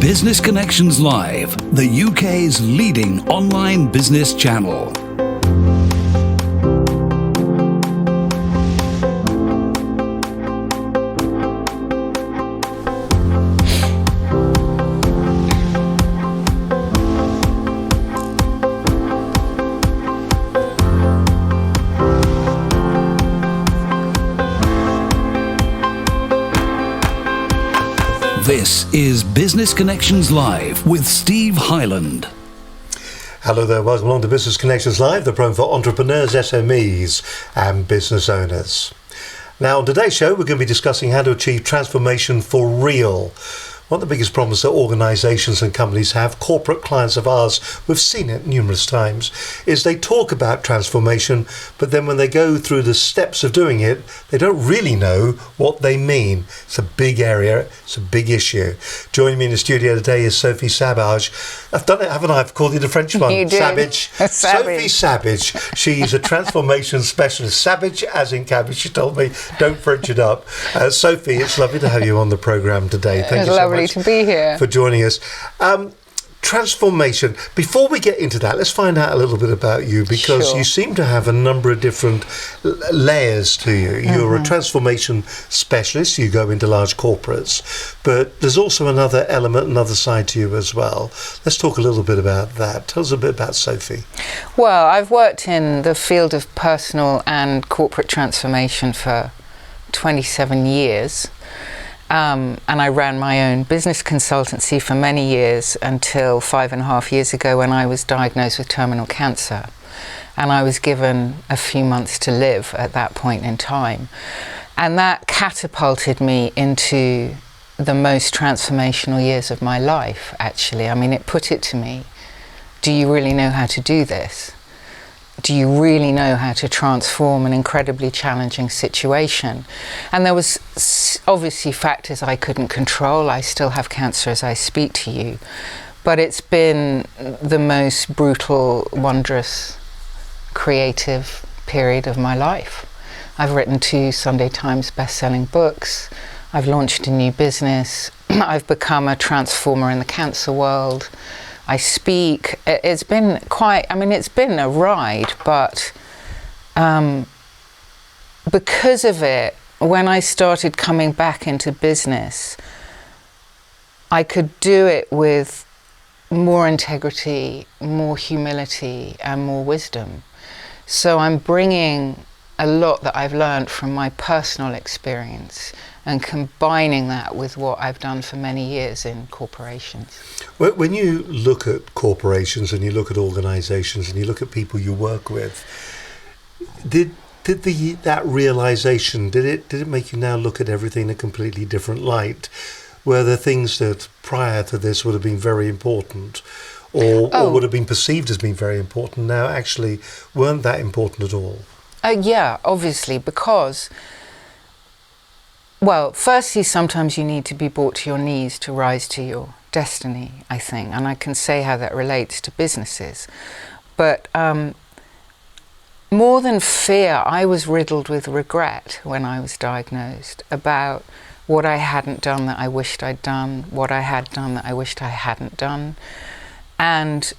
Business Connections Live, the UK's leading online business channel. This is Business Connections Live with Steve Hyland. Hello there, welcome along to Business Connections Live, the program for entrepreneurs, SMEs and business owners. Now on today's show we're going to be discussing how to achieve transformation for real. One of the biggest problems that organisations and companies have, corporate clients of ours, we've seen it numerous times, is they talk about transformation, but then when they go through the steps of doing it, they don't really know what they mean. It's a big area, it's a big issue. Joining me in the studio today is Sophie Sabbage. I've done it, haven't I? I've called you the French one. You did. Savage. Sophie Sabbage. She's a transformation specialist. Savage as in cabbage, she told me. Don't French it up. Sophie, it's lovely to have you on the programme today. Thank you so much to be here for joining us. Transformation. Before we get into that, let's find out a little bit about you, because you seem to have a number of different layers to you. You're a transformation specialist, you go into large corporates, but there's also another element, another side to you as well. Let's talk a little bit about that. Tell us a bit about Sophie. Well, I've worked in the field of personal and corporate transformation for 27 years. And I ran my own business consultancy for many years until 5.5 years ago when I was diagnosed with terminal cancer. And I was given a few months to live at that point in time. And that catapulted me into the most transformational years of my life, actually. I mean, it put it to me, do you really know how to do this? Do you really know how to transform an incredibly challenging situation? And there was obviously factors I couldn't control. I still have cancer as I speak to you. But it's been the most brutal, wondrous, creative period of my life. I've written 2 Sunday Times best-selling books. I've launched a new business. I've become a transformer in the cancer world. I speak. It's been it's been a ride, but because of it, when I started coming back into business, I could do it with more integrity, more humility, and more wisdom. So I'm bringing a lot that I've learned from my personal experience and combining that with what I've done for many years in corporations. When you look at corporations and you look at organisations and you look at people you work with, did that realisation, did it make you now look at everything in a completely different light? Were there things that prior to this would have been very important or would have been perceived as being very important now actually weren't that important at all? Yeah, obviously, because, well, firstly, sometimes you need to be brought to your knees to rise to your destiny, I think, and I can say how that relates to businesses. But more than fear, I was riddled with regret when I was diagnosed about what I hadn't done that I wished I'd done, what I had done that I wished I hadn't done. And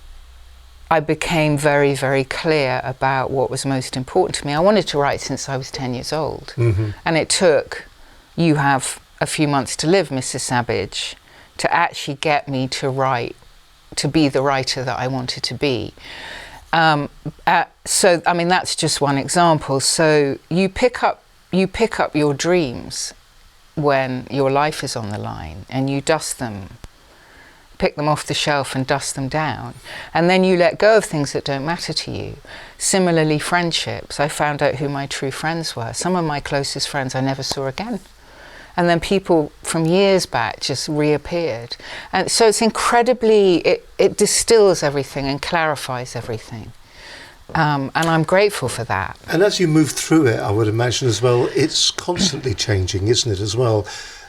I became very, very clear about what was most important to me. I wanted to write since I was 10 years old. And it took, you have a few months to live, Mrs. Sabbage, to actually get me to write, to be the writer that I wanted to be. So, I mean, that's just one example. So you pick up your dreams when your life is on the line and you dust them. Pick them off the shelf and dust them down. And then you let go of things that don't matter to you. Similarly, friendships. I found out who my true friends were. Some of my closest friends I never saw again. And then people from years back just reappeared. And so it's incredibly, it distills everything and clarifies everything. And I'm grateful for that. And as you move through it, I would imagine as well, it's constantly changing, isn't it, as well?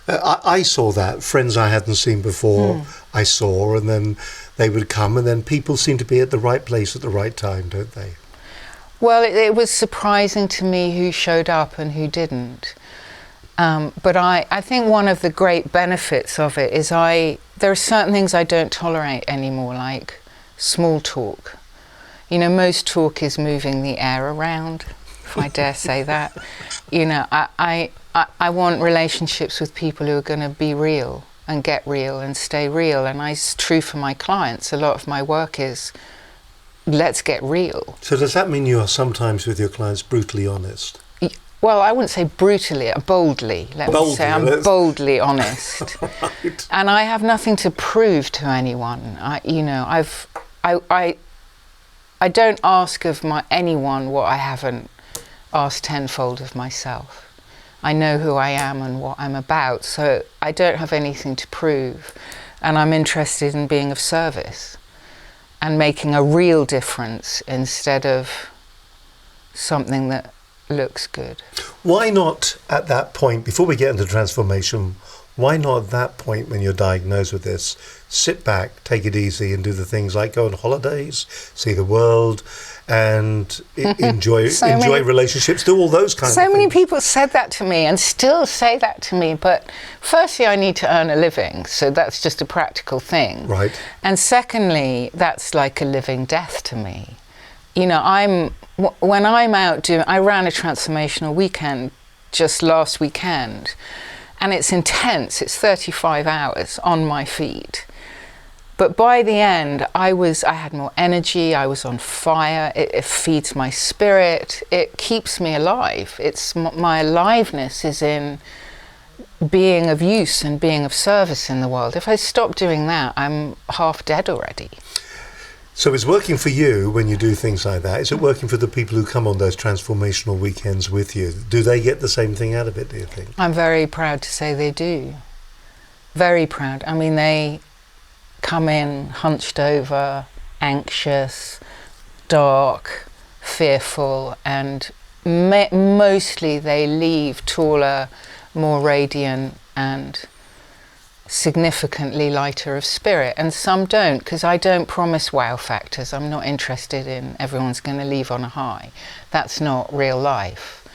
I saw that. Friends I hadn't seen before, I saw, and then they would come, and then people seem to be at the right place at the right time, don't they? Well, it was surprising to me who showed up and who didn't. But I think one of the great benefits of it is I there are certain things I don't tolerate anymore, like small talk. You know, most talk is moving the air around, if I dare say that. You know, I want relationships with people who are going to be real and get real and stay real. And it's true for my clients. A lot of my work is, let's get real. So does that mean you are sometimes with your clients brutally honest? Well, I wouldn't say brutally, boldly. Let me say I'm boldly honest. Right. And I have nothing to prove to anyone. I don't ask of anyone what I haven't asked tenfold of myself. I know who I am and what I'm about, so I don't have anything to prove. And I'm interested in being of service and making a real difference instead of something that looks good. Why not at that point, before we get into transformation, why not at that point when you're diagnosed with this, sit back, take it easy and do the things like go on holidays, see the world and enjoy relationships, do all those kinds of things? So many people said that to me and still say that to me, but firstly I need to earn a living, so that's just a practical thing. Right. And secondly, that's like a living death to me. You know, when I'm out I ran a transformational weekend just last weekend, and it's intense. It's 35 hours on my feet. But by the end, I had more energy. I was on fire. It feeds my spirit. It keeps me alive. My aliveness is in being of use and being of service in the world. If I stop doing that, I'm half dead already. So it's working for you when you do things like that. Is it working for the people who come on those transformational weekends with you? Do they get the same thing out of it, do you think? I'm very proud to say they do. Very proud. I mean, they come in hunched over, anxious, dark, fearful, and mostly they leave taller, more radiant and significantly lighter of spirit. And some don't, because I don't promise wow factors. I'm not interested in everyone's going to leave on a high. That's not real life.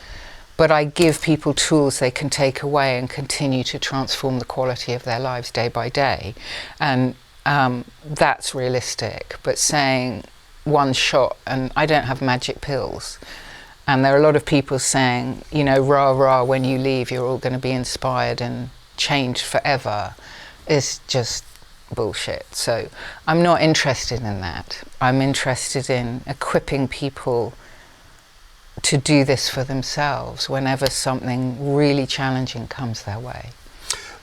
But I give people tools they can take away and continue to transform the quality of their lives day by day. And that's realistic. But saying one shot, and I don't have magic pills. And there are a lot of people saying, you know, rah, rah, when you leave, you're all going to be inspired and changed forever, is just bullshit. So I'm not interested in that. I'm interested in equipping people to do this for themselves whenever something really challenging comes their way.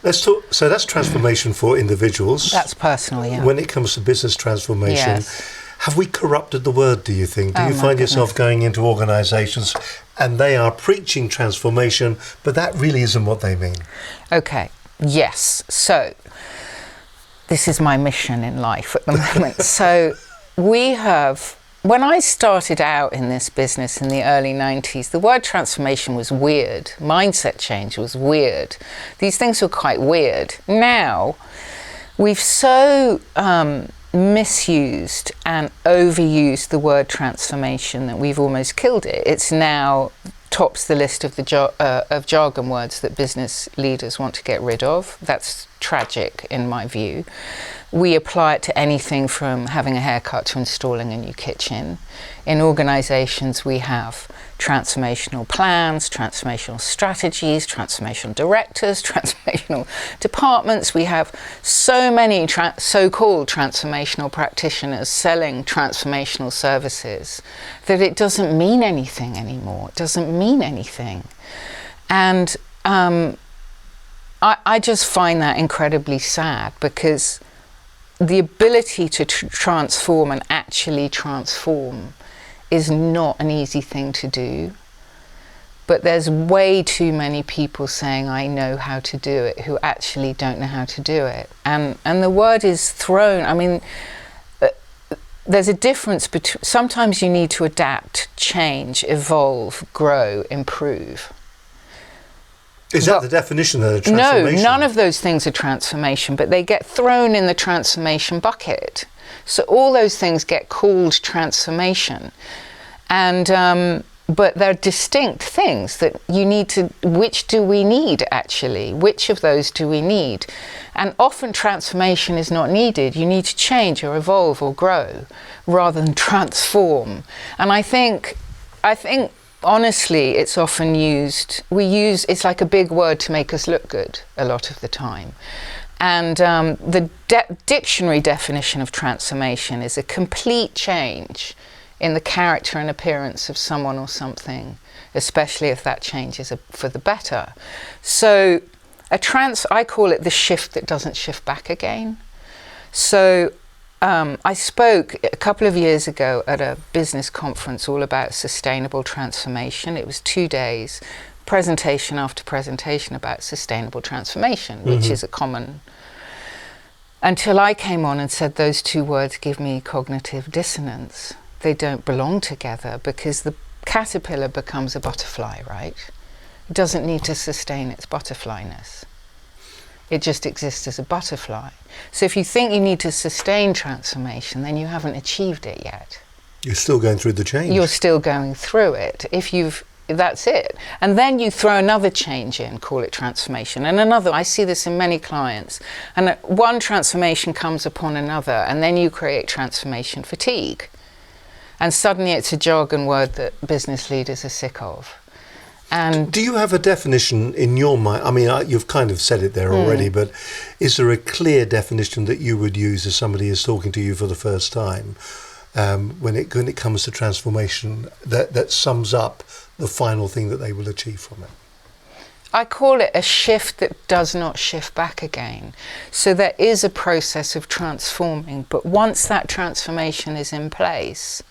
Let's talk. So that's transformation for individuals. That's personal, yeah. When it comes to business transformation, Yes. have we corrupted the word, do you think? Do Oh you my find yourself goodness. going into organisations and they are preaching transformation, but that really isn't what they mean? Okay, yes. So this is my mission in life at the moment. So when I started out in this business in the early 90s, the word transformation was weird. Mindset change was weird. These things were quite weird. Now, we've so misused and overused the word transformation that we've almost killed it. It's now tops the list of of jargon words that business leaders want to get rid of. That's tragic in my view. We apply it to anything from having a haircut to installing a new kitchen. In organisations, we have transformational plans, transformational strategies, transformational directors, transformational departments. We have so many so-called transformational practitioners selling transformational services that it doesn't mean anything anymore. It doesn't mean anything. And I just find that incredibly sad, because the ability to transform and actually transform is not an easy thing to do. But there's way too many people saying, I know how to do it, who actually don't know how to do it. And the word is thrown. I mean, there's a difference between, sometimes you need to adapt, change, evolve, grow, improve. Is that the definition of the transformation? No, none of those things are transformation, but they get thrown in the transformation bucket. So all those things get called transformation. And but they're distinct things that you need to, which do we need actually? Which of those do we need? And often transformation is not needed. You need to change or evolve or grow rather than transform. And I think honestly, it's often used, it's like a big word to make us look good a lot of the time. And the dictionary definition of transformation is a complete change in the character and appearance of someone or something, especially if that change is for the better. So I call it the shift that doesn't shift back again. So I spoke a couple of years ago at a business conference all about sustainable transformation. It was 2 days, presentation after presentation about sustainable transformation, which is a common, until I came on and said those two words give me cognitive dissonance. They don't belong together, because the caterpillar becomes a butterfly, right? It doesn't need to sustain its butterflyness. It just exists as a butterfly. So if you think you need to sustain transformation, then you haven't achieved it yet. You're still going through the change. You're still going through it. That's it. And then you throw another change in, call it transformation, and another. I see this in many clients. And one transformation comes upon another, and then you create transformation fatigue. And suddenly it's a jargon word that business leaders are sick of. And do you have a definition in your mind? I mean, you've kind of said it there already, but is there a clear definition that you would use as somebody is talking to you for the first time when it comes to transformation that sums up the final thing that they will achieve from it? I call it a shift that does not shift back again. So there is a process of transforming, but once that transformation is in place,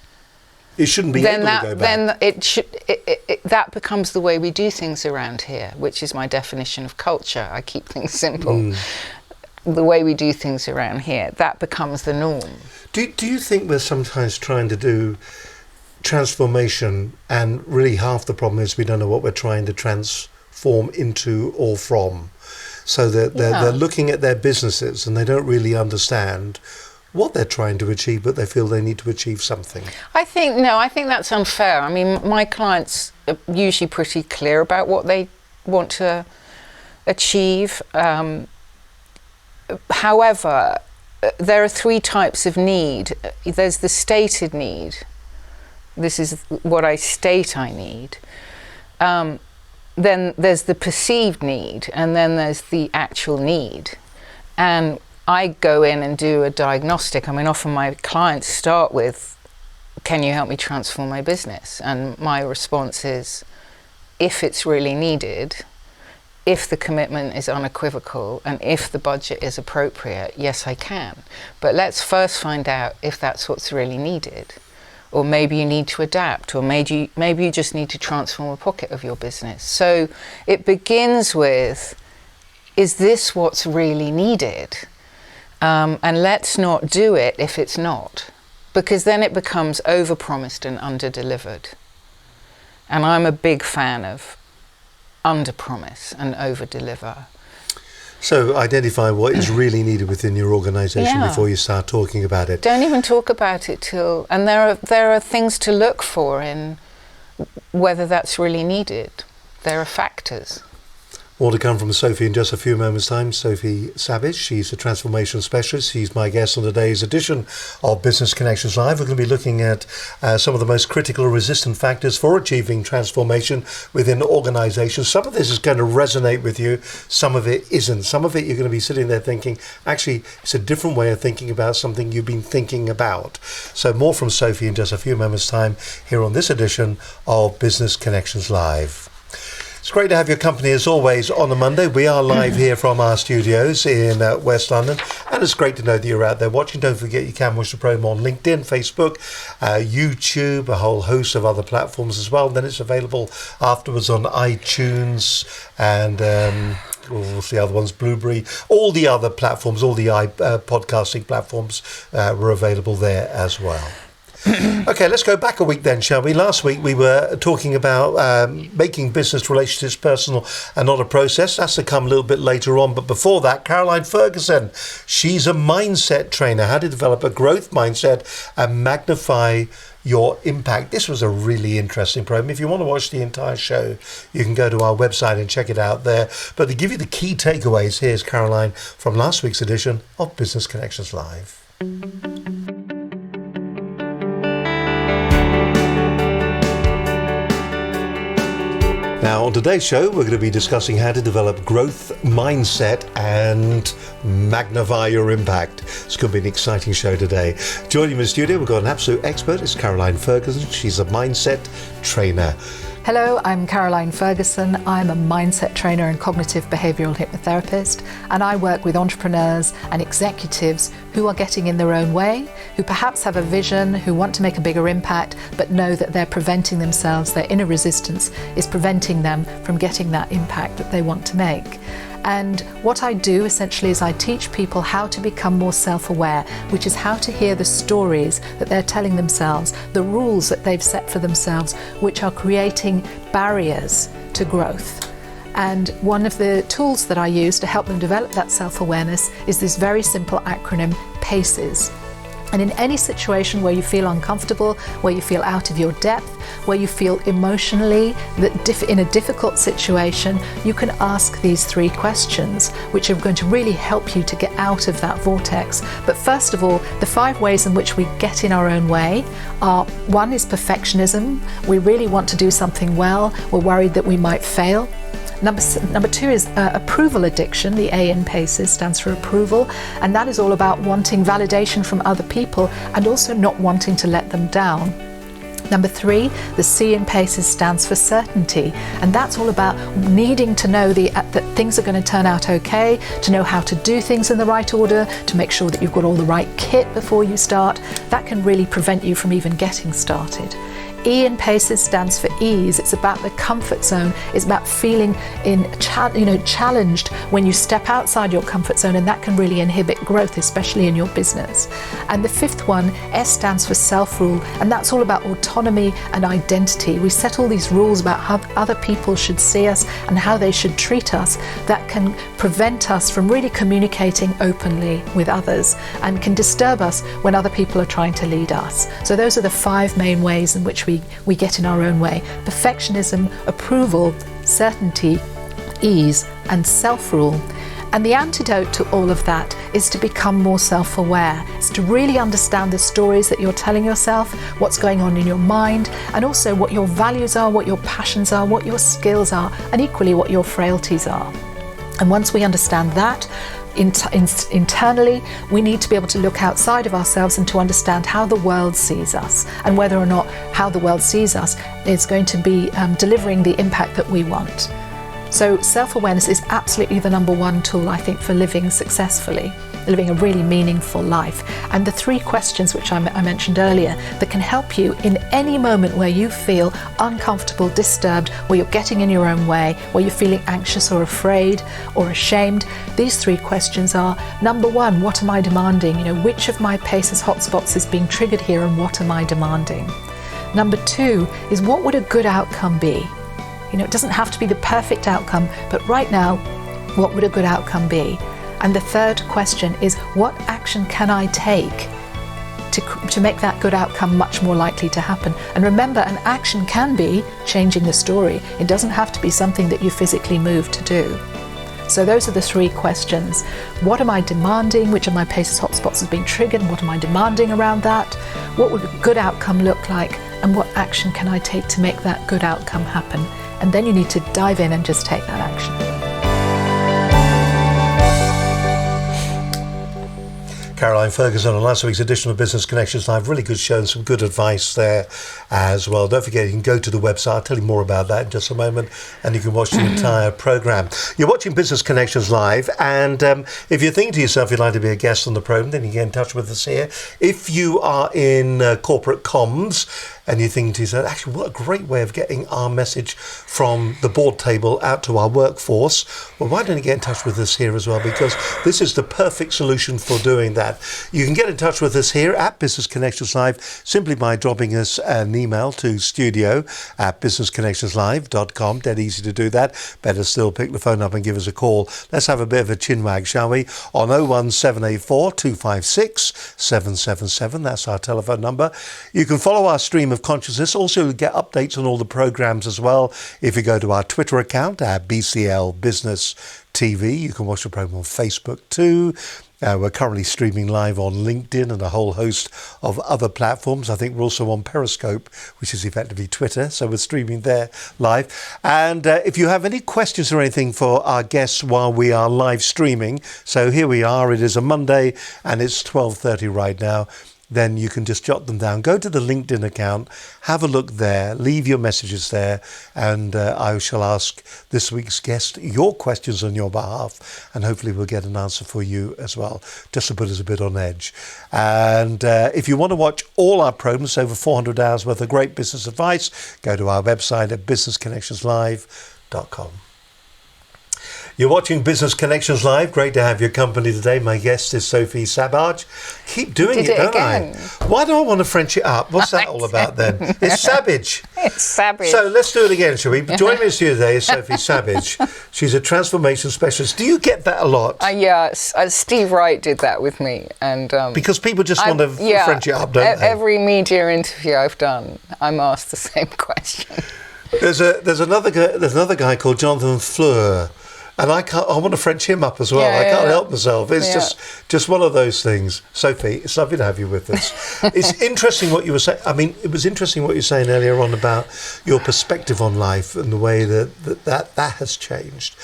it shouldn't be able to go back. Then that becomes the way we do things around here, which is my definition of culture. I keep things simple. The way we do things around here, that becomes the norm. Do you think we're sometimes trying to do transformation, and really half the problem is we don't know what we're trying to transform into or from? So that they're looking at their businesses and they don't really understand what they're trying to achieve, but they feel they need to achieve something. I think that's unfair. I mean, my clients are usually pretty clear about what they want to achieve. However, there are three types of need. There's the stated need. This is what I state I need. Then there's the perceived need, and then there's the actual need. And I go in and do a diagnostic. I mean, often my clients start with, can you help me transform my business? And my response is, if it's really needed, if the commitment is unequivocal, and if the budget is appropriate, yes, I can. But let's first find out if that's what's really needed. Or maybe you need to adapt, or maybe you just need to transform a pocket of your business. So it begins with, is this what's really needed? And let's not do it if it's not, because then it becomes overpromised and underdelivered. And I'm a big fan of underpromise and overdeliver. So identify what is really needed within your organisation before you start talking about it. Don't even talk about it till, and there are things to look for in whether that's really needed. There are factors. More to come from Sophie in just a few moments' time. Sophie Sabbage, she's a transformation specialist. She's my guest on today's edition of Business Connections Live. We're going to be looking at some of the most critical resistant factors for achieving transformation within organisations. Some of this is going to resonate with you, some of it isn't. Some of it you're going to be sitting there thinking, actually, it's a different way of thinking about something you've been thinking about. So more from Sophie in just a few moments' time here on this edition of Business Connections Live. It's great to have your company as always on a Monday. We are live here from our studios in West London, and it's great to know that you're out there watching. Don't forget you can watch the program on LinkedIn, Facebook, YouTube, a whole host of other platforms as well. Then it's available afterwards on iTunes and what's the other ones, Blueberry, all the other platforms, all the podcasting platforms were available there as well. Okay, let's go back a week then, shall we? Last week we were talking about making business relationships personal and not a process. That's to come a little bit later on. But before that, Caroline Ferguson, she's a mindset trainer. How to develop a growth mindset and magnify your impact. This was a really interesting program. If you want to watch the entire show, you can go to our website and check it out there. But to give you the key takeaways, here's Caroline from last week's edition of Business Connections Live. Now, on today's show, we're going to be discussing how to develop growth mindset and magnify your impact. It's going to be an exciting show today. Joining me in the studio, we've got an absolute expert. It's Caroline Ferguson. She's a mindset trainer. Hello, I'm Caroline Ferguson. I'm a mindset trainer and cognitive behavioural hypnotherapist, and I work with entrepreneurs and executives who are getting in their own way, who perhaps have a vision, who want to make a bigger impact, but know that they're preventing themselves, their inner resistance is preventing them from getting that impact that they want to make. And what I do essentially is I teach people how to become more self-aware, which is how to hear the stories that they're telling themselves, the rules that they've set for themselves, which are creating barriers to growth. And one of the tools that I use to help them develop that self-awareness is this very simple acronym, PACES. And in any situation where you feel uncomfortable, where you feel out of your depth, where you feel emotionally in a difficult situation, you can ask these 3 questions, which are going to really help you to get out of that vortex. But first of all, the 5 ways in which we get in our own way are: 1 is perfectionism. We really want to do something well. We're worried that we might fail. Number 2 is approval addiction. The A in PACES stands for approval, and that is all about wanting validation from other people and also not wanting to let them down. Number 3, the C in PACES stands for certainty, and that's all about needing to know that things are going to turn out okay, to know how to do things in the right order, to make sure that you've got all the right kit before you start. That can really prevent you from even getting started. E in PACES stands for ease. It's about the comfort zone. It's about feeling challenged when you step outside your comfort zone, and that can really inhibit growth, especially in your business. And the 5th one, S stands for self-rule, and that's all about autonomy and identity. We set all these rules about how other people should see us and how they should treat us that can prevent us from really communicating openly with others and can disturb us when other people are trying to lead us. So those are the 5 main ways in which we get in our own way: perfectionism, approval, certainty, ease, and self-rule. And the antidote to all of that is to become more self-aware. It's to really understand the stories that you're telling yourself, what's going on in your mind, and also what your values are, what your passions are, what your skills are, and equally what your frailties are. And once we understand that, internally, we need to be able to look outside of ourselves and to understand how the world sees us, and whether or not how the world sees us is going to be delivering the impact that we want. So self-awareness is absolutely the number 1 tool, I think, for living successfully, living a really meaningful life. And the 3 questions which I mentioned earlier that can help you in any moment where you feel uncomfortable, disturbed, where you're getting in your own way, where you're feeling anxious or afraid or ashamed. These 3 questions are: number 1, what am I demanding? Which of my PACES hotspots is being triggered here, and what am I demanding? Number 2 is, what would a good outcome be? It doesn't have to be the perfect outcome, but right now, what would a good outcome be? And the 3rd question is, what action can I take to make that good outcome much more likely to happen? And remember, an action can be changing the story. It doesn't have to be something that you physically move to do. So those are the 3 questions. What am I demanding? Which of my PACES hotspots has been triggered? What am I demanding around that? What would a good outcome look like? And what action can I take to make that good outcome happen? And then you need to dive in and just take that action. Caroline Ferguson on last week's edition of Business Connections Live. Really good show and some good advice there as well. Don't forget, you can go to the website. I'll tell you more about that in just a moment, and you can watch the entire programme. You're watching Business Connections Live, and if you're thinking to yourself you'd like to be a guest on the programme, then you get in touch with us here. If you are in corporate comms, and you're thinking to yourself, actually, what a great way of getting our message from the board table out to our workforce. Well, why don't you get in touch with us here as well? Because this is the perfect solution for doing that. You can get in touch with us here at Business Connections Live simply by dropping us an email to studio@businessconnectionslive.com. Dead easy to do that. Better still, pick the phone up and give us a call. Let's have a bit of a chinwag, shall we? On 01784 256 777. That's our telephone number. You can follow our stream of consciousness. Also get updates on all the programs as well. If you go to our Twitter account at BCL Business TV, you can watch the program on Facebook too. We're currently streaming live on LinkedIn and a whole host of other platforms. I think we're also on Periscope, which is effectively Twitter. So we're streaming there live. And if you have any questions or anything for our guests while we are live streaming, so here we are, it is a Monday and it's 12:30 right now, then you can just jot them down. Go to the LinkedIn account, have a look there, leave your messages there, and I shall ask this week's guest your questions on your behalf, and hopefully we'll get an answer for you as well, just to put us a bit on edge. And if you want to watch all our programs, over 400 hours worth of great business advice, go to our website at businessconnectionslive.com. You're watching Business Connections Live. Great to have your company today. My guest is Sophie Sabbage. Keep doing it, don't I? Why do I want to French it up? What's that all about then? It's Sabbage. It's Sabbage. So let's do it again, shall we? Joining me here today is Sophie Sabbage. She's a transformation specialist. Do you get that a lot? Yeah, Steve Wright did that with me. And because people just want to French it up, don't they? Every media interview I've done, I'm asked the same question. There's another guy called Jonathan Fleur. And I want to French him up as well. I can't help myself. It's just one of those things. Sophie, it's lovely to have you with us. It's interesting what you were saying. I mean, it was interesting what you were saying earlier on about your perspective on life and the way that has changed.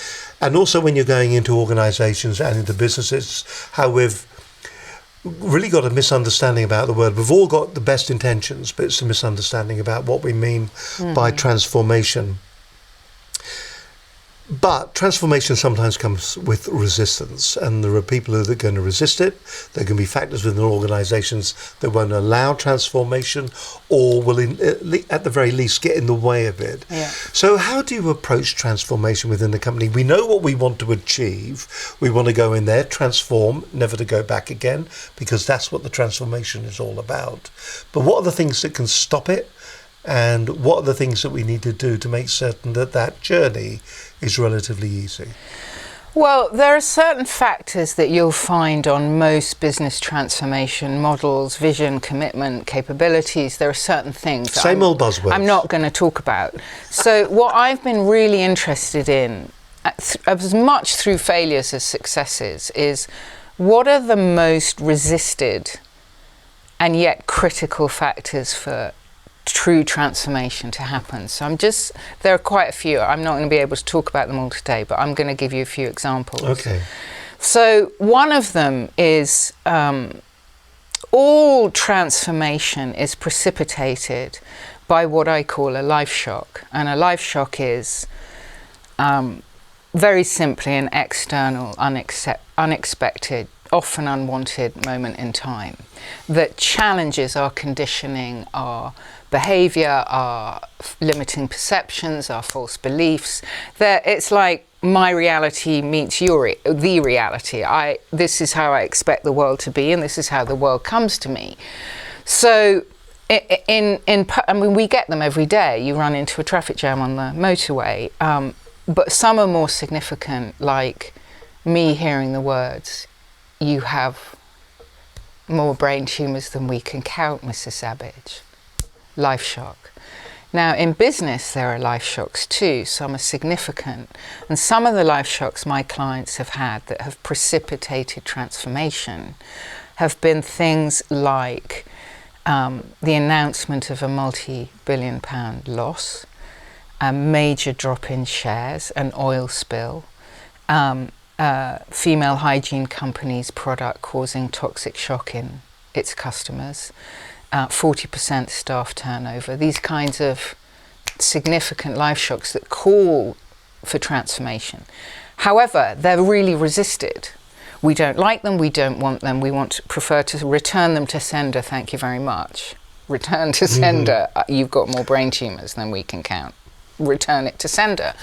And also when you're going into organisations and into businesses, how we've really got a misunderstanding about the word. We've all got the best intentions, but it's a misunderstanding about what we mean by transformation. But transformation sometimes comes with resistance, and there are people who are going to resist it. There can be factors within organisations that won't allow transformation, or will, at the very least, get in the way of it. Yeah. So how do you approach transformation within the company? We know what we want to achieve. We want to go in there, transform, never to go back again, because that's what the transformation is all about. But what are the things that can stop it? And what are the things that we need to do to make certain that that journey is relatively easy? Well, there are certain factors that you'll find on most business transformation models, vision, commitment, capabilities. There are certain things Same old buzzwords. I'm not going to talk about. So what I've been really interested in, as much through failures as successes, is what are the most resisted and yet critical factors for true transformation to happen. So there are quite a few. I'm not going to be able to talk about them all today, but I'm going to give you a few examples. Okay. So one of them is all transformation is precipitated by what I call a life shock. And a life shock is very simply an external, unexpected, often unwanted moment in time that challenges our conditioning, our behaviour, our limiting perceptions, our false beliefs. It's like my reality meets the reality. This is how I expect the world to be, and this is how the world comes to me. So we get them every day. You run into a traffic jam on the motorway, but some are more significant, like me hearing the words, "You have more brain tumours than we can count, Mrs. Sabbage." Life shock. Now, in business, there are life shocks too. Some are significant. And some of the life shocks my clients have had that have precipitated transformation have been things like the announcement of a multi-billion-pound loss, a major drop in shares, an oil spill, female hygiene company's product causing toxic shock in its customers, 40% staff turnover, these kinds of significant life shocks that call for transformation. However, they're really resisted. We don't like them, we don't want them, prefer to return them to sender, thank you very much. return to sender. You've got more brain tumours than we can count. Return it to sender.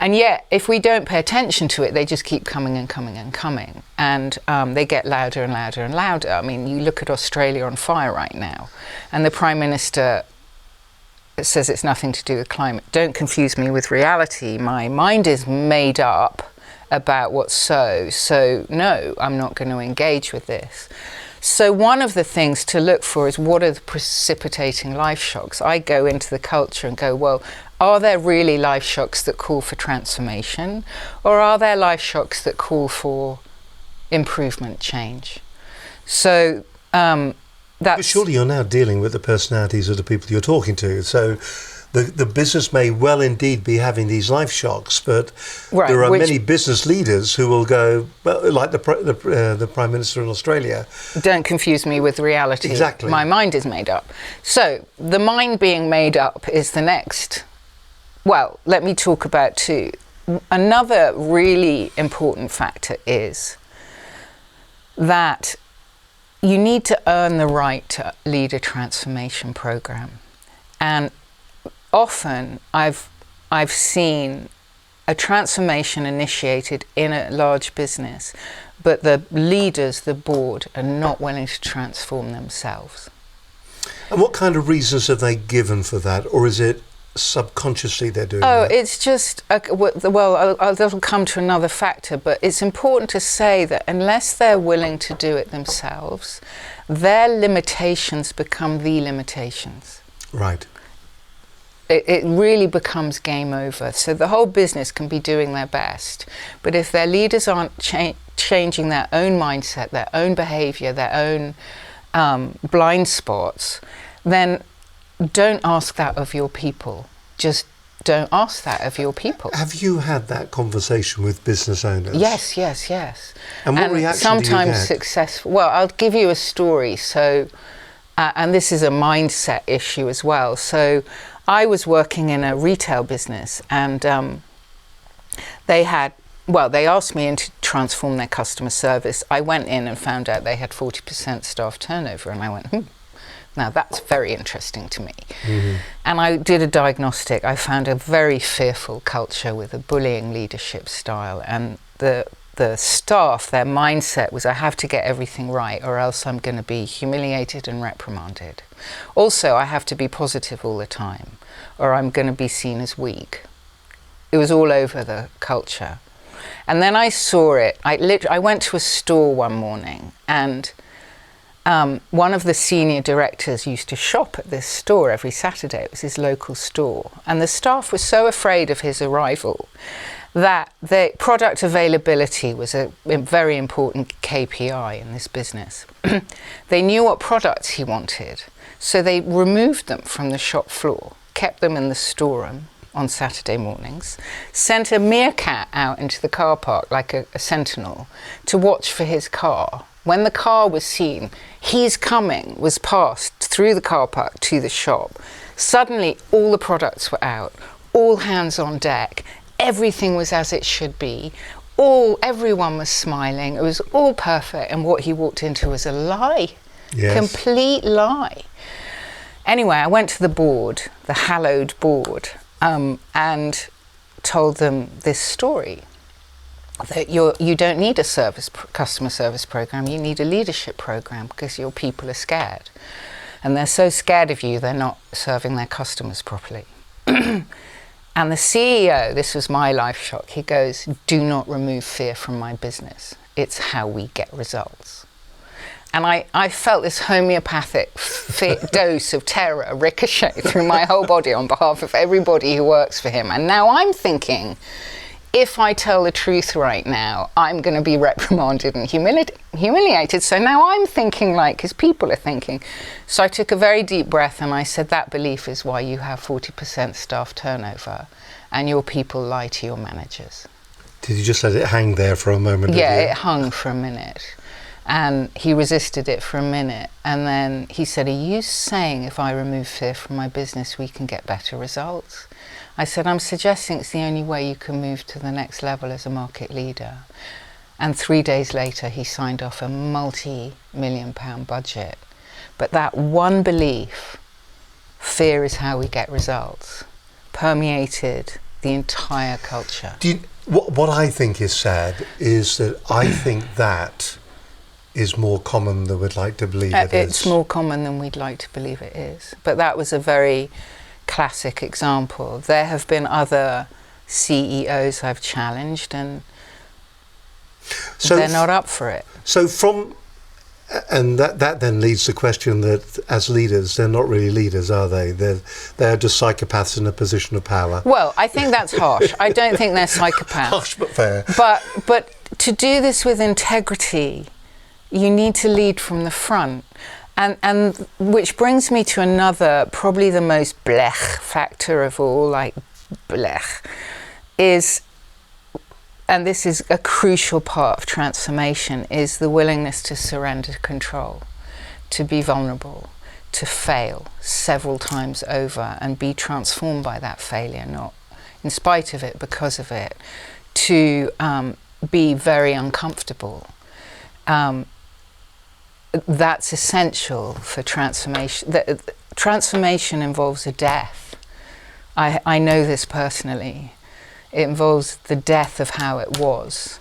And yet, if we don't pay attention to it, they just keep coming and coming and coming. And they get louder and louder and louder. I mean, you look at Australia on fire right now, and the Prime Minister says it's nothing to do with climate. Don't confuse me with reality. My mind is made up about what's so no, I'm not going to engage with this. So one of the things to look for is, what are the precipitating life shocks? I go into the culture and go, well, are there really life shocks that call for transformation, or are there life shocks that call for improvement, change? So that's... But surely you're now dealing with the personalities of the people you're talking to. So the business may well indeed be having these life shocks, but there are many business leaders who will go, well, like the Prime Minister in Australia. Don't confuse me with reality. Exactly. My mind is made up. So the mind being made up is the next. Well, let me talk about two. Another really important factor is that you need to earn the right to lead a transformation program. And often I've seen a transformation initiated in a large business, but the leaders, the board, are not willing to transform themselves. And what kind of reasons have they given for that? Or is it subconsciously they're doing that? It's just, that'll come to another factor, but it's important to say that unless they're willing to do it themselves, their limitations become the limitations. Right. It really becomes game over. So the whole business can be doing their best, but if their leaders aren't changing their own mindset, their own behaviour, their own blind spots, then don't ask that of your people. Just don't ask that of your people. Have you had that conversation with business owners? Yes. And what reaction do you sometimes get? Successful. Well, I'll give you a story. So, and this is a mindset issue as well. So I was working in a retail business, and they asked me to transform their customer service. I went in and found out they had 40% staff turnover, and I went, now that's very interesting to me. Mm-hmm. And I did a diagnostic. I found a very fearful culture with a bullying leadership style, and the staff, their mindset was, I have to get everything right or else I'm going to be humiliated and reprimanded. Also, I have to be positive all the time or I'm going to be seen as weak. It was all over the culture. And then I saw it. I went to a store one morning, and one of the senior directors used to shop at this store every Saturday. It was his local store. And the staff were so afraid of his arrival that the product availability was a very important KPI in this business. They knew what products he wanted, so they removed them from the shop floor, kept them in the storeroom on Saturday mornings, sent a meerkat out into the car park like a sentinel to watch for his car. When the car was seen, he's coming was passed through the car park to the shop. Suddenly all the products were out, all hands on deck. Everything was as it should be. Everyone was smiling. It was all perfect. And what he walked into was a lie. Yes. Complete lie. Anyway, I went to the board, the hallowed board, and told them this story. That you don't need a customer service program. You need a leadership program because your people are scared. And they're so scared of you, they're not serving their customers properly. And the CEO, this was my life shock, he goes, do not remove fear from my business. It's how we get results. And I felt this homeopathic dose of terror ricochet through my whole body on behalf of everybody who works for him. And now I'm thinking, if I tell the truth right now, I'm going to be reprimanded and humiliated. So now I'm thinking like his people are thinking. So I took a very deep breath and I said, that belief is why you have 40% staff turnover and your people lie to your managers. Did you just let it hang there for a moment? Yeah, it hung for a minute. And he resisted it for a minute. And then he said, are you saying if I remove fear from my business, we can get better results? I said, I'm suggesting it's the only way you can move to the next level as a market leader. And 3 days later, he signed off a multi-million-pound budget. But that one belief, fear is how we get results, permeated the entire culture. What I think is sad is that I think that is more common than we'd like to believe it is. It's more common than we'd like to believe it is. But that was a very classic example. There have been other CEOs I've challenged, and they're not up for it. So and that then leads to the question that as leaders, they're not really leaders, are they? They're just psychopaths in a position of power. Well, I think that's harsh. I don't think they're psychopaths. Harsh but fair. But to do this with integrity, you need to lead from the front. And which brings me to another, probably the most blech factor of all, like blech, is, and this is a crucial part of transformation, is the willingness to surrender control, to be vulnerable, to fail several times over and be transformed by that failure, not in spite of it, because of it, to be very uncomfortable. That's essential for transformation. Transformation involves a death. I know this personally. It involves the death of how it was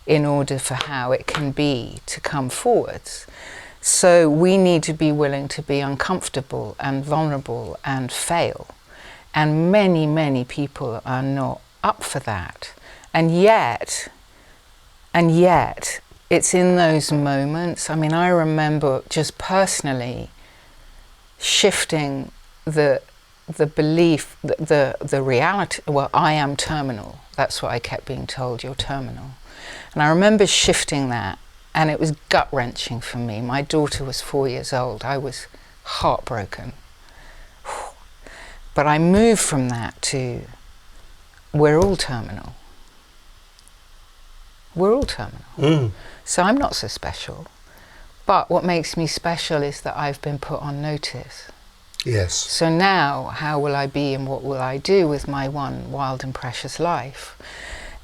in order for how it can be to come forwards. So we need to be willing to be uncomfortable and vulnerable and fail. And many, many people are not up for that. And yet, it's in those moments. I mean, I remember just personally shifting the belief, the reality. Well, I am terminal. That's what I kept being told, you're terminal. And I remember shifting that, and it was gut-wrenching for me. My daughter was 4 years old. I was heartbroken. But I moved from that to, we're all terminal. We're all terminal. So I'm not so special. But what makes me special is that I've been put on notice. Yes. So now, how will I be and what will I do with my one wild and precious life?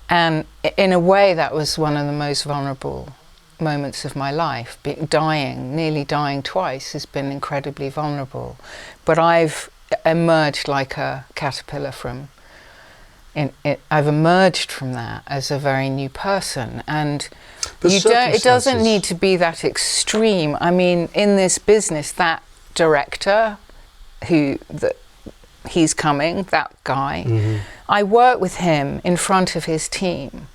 And in a way, that was one of the most vulnerable moments of my life. Nearly dying twice has been incredibly vulnerable. But I've emerged like a caterpillar from I've emerged from that as a very new person, and it doesn't need to be that extreme. I mean, in this business, that director he's coming, that guy, I worked with him in front of his team,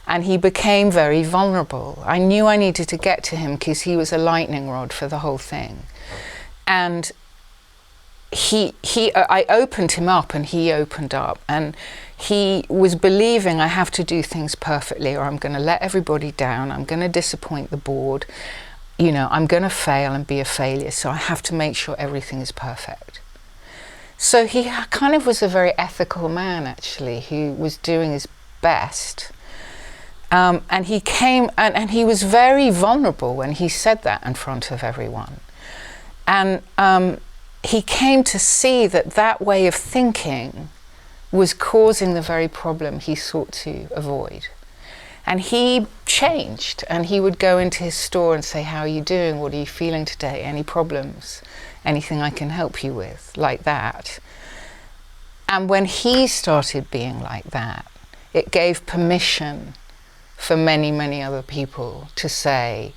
and he became very vulnerable. I knew I needed to get to him because he was a lightning rod for the whole thing. And I opened him up and he opened up, and he was believing I have to do things perfectly or I'm going to let everybody down, I'm going to disappoint the board, I'm going to fail and be a failure, so I have to make sure everything is perfect. So he kind of was a very ethical man, actually, who was doing his best. And he came, and he was very vulnerable when he said that in front of everyone. And he came to see that way of thinking was causing the very problem he sought to avoid. And he changed, and he would go into his store and say, how are you doing? What are you feeling today? Any problems? Anything I can help you with? Like that. And when he started being like that, it gave permission for many, many other people to say,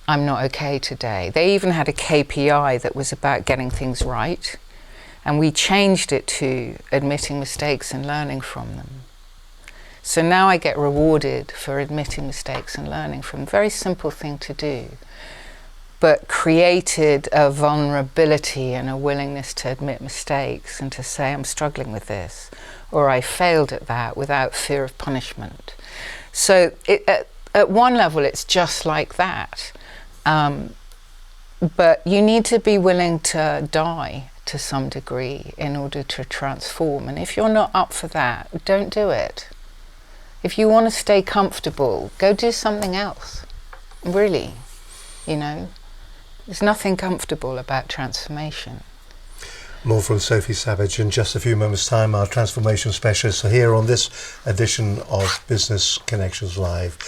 I'm not okay today. They even had a KPI that was about getting things right. And we changed it to admitting mistakes and learning from them. So now I get rewarded for admitting mistakes and learning from them. Very simple thing to do, but created a vulnerability and a willingness to admit mistakes and to say, I'm struggling with this, or I failed at that, without fear of punishment. So at one level, it's just like that. But you need to be willing to die to some degree in order to transform. And if you're not up for that, don't do it. If you want to stay comfortable, go do something else. Really, there's nothing comfortable about transformation. More from Sophie Sabbage in just a few moments' time, our transformation specialist, here on this edition of Business Connections Live.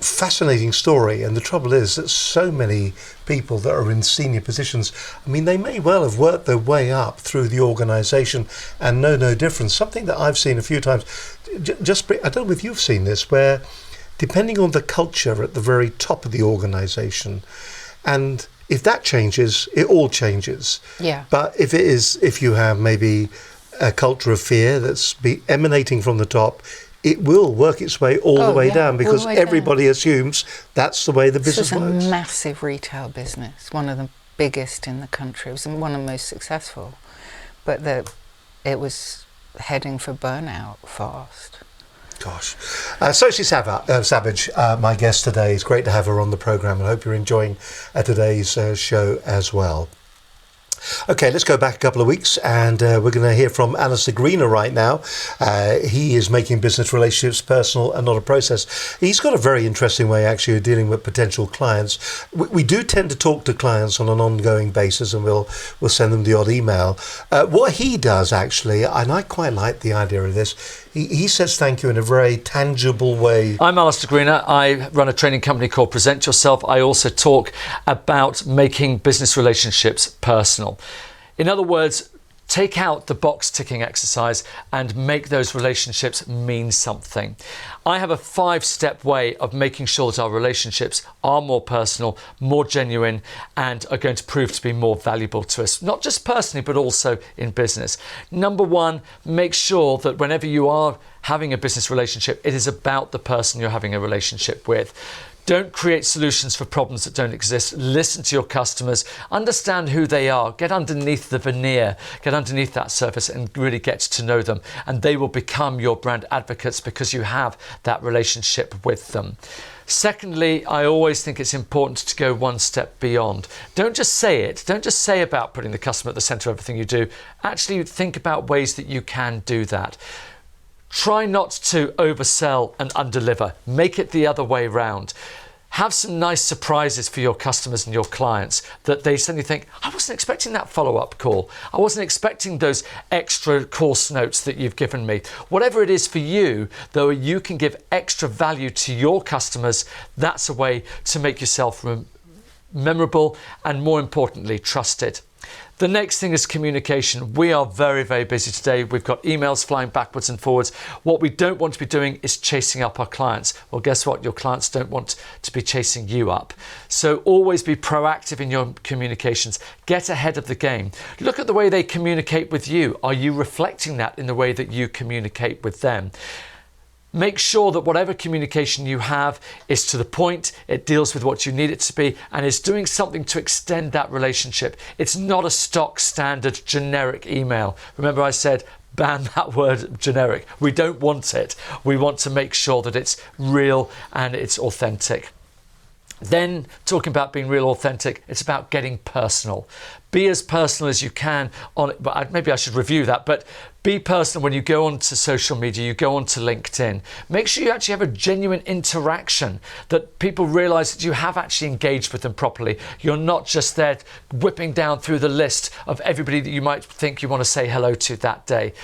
fascinating story, and the trouble is that so many people that are in senior positions, I mean, they may well have worked their way up through the organisation and know no difference. Something that I've seen a few times, I don't know if you've seen this, where depending on the culture at the very top of the organisation, and if that changes, it all changes. Yeah. But if you have maybe a culture of fear that's emanating from the top, it will work its way all the way down, because everybody assumes that's the way the business works. This is a massive retail business, one of the biggest in the country. It was one of the most successful, but it was heading for burnout fast. Gosh. Sophie Sabbage, my guest today. It's great to have her on the programme, and I hope you're enjoying today's show as well. Okay, let's go back a couple of weeks, and we're going to hear from Alistair Greener right now. He is making business relationships personal and not a process. He's got a very interesting way, actually, of dealing with potential clients. We do tend to talk to clients on an ongoing basis, and we'll send them the odd email. What he does, actually, and I quite like the idea of this, he says thank you in a very tangible way. I'm Alistair Greener. I run a training company called Present Yourself. I also talk about making business relationships personal. In other words, take out the box ticking exercise and make those relationships mean something. I have a 5-step way of making sure that our relationships are more personal, more genuine, and are going to prove to be more valuable to us, not just personally, but also in business. Number 1, make sure that whenever you are having a business relationship, it is about the person you're having a relationship with. Don't create solutions for problems that don't exist. Listen to your customers, understand who they are, get underneath the veneer, get underneath that surface and really get to know them. And they will become your brand advocates because you have that relationship with them. Secondly, I always think it's important to go one step beyond. Don't just say it. Don't just say about putting the customer at the centre of everything you do. Actually think about ways that you can do that. Try not to oversell and underdeliver. Make it the other way round. Have some nice surprises for your customers and your clients that they suddenly think, I wasn't expecting that follow-up call. I wasn't expecting those extra course notes that you've given me. Whatever it is for you, though, you can give extra value to your customers. That's a way to make yourself memorable and, more importantly, trusted. The next thing is communication. We are very, very busy today. We've got emails flying backwards and forwards. What we don't want to be doing is chasing up our clients. Well, guess what? Your clients don't want to be chasing you up. So always be proactive in your communications. Get ahead of the game. Look at the way they communicate with you. Are you reflecting that in the way that you communicate with them? Make sure that whatever communication you have is to the point, it deals with what you need it to be, and is doing something to extend that relationship. It's not a stock standard generic email. Remember I said, ban that word generic. We don't want it. We want to make sure that it's real and it's authentic. Then, talking about being real authentic, it's about getting personal. Be as personal as you can on it. But maybe I should review that, but be personal when you go onto social media, you go onto LinkedIn. Make sure you actually have a genuine interaction, that people realize that you have actually engaged with them properly. You're not just there whipping down through the list of everybody that you might think you want to say hello to that day.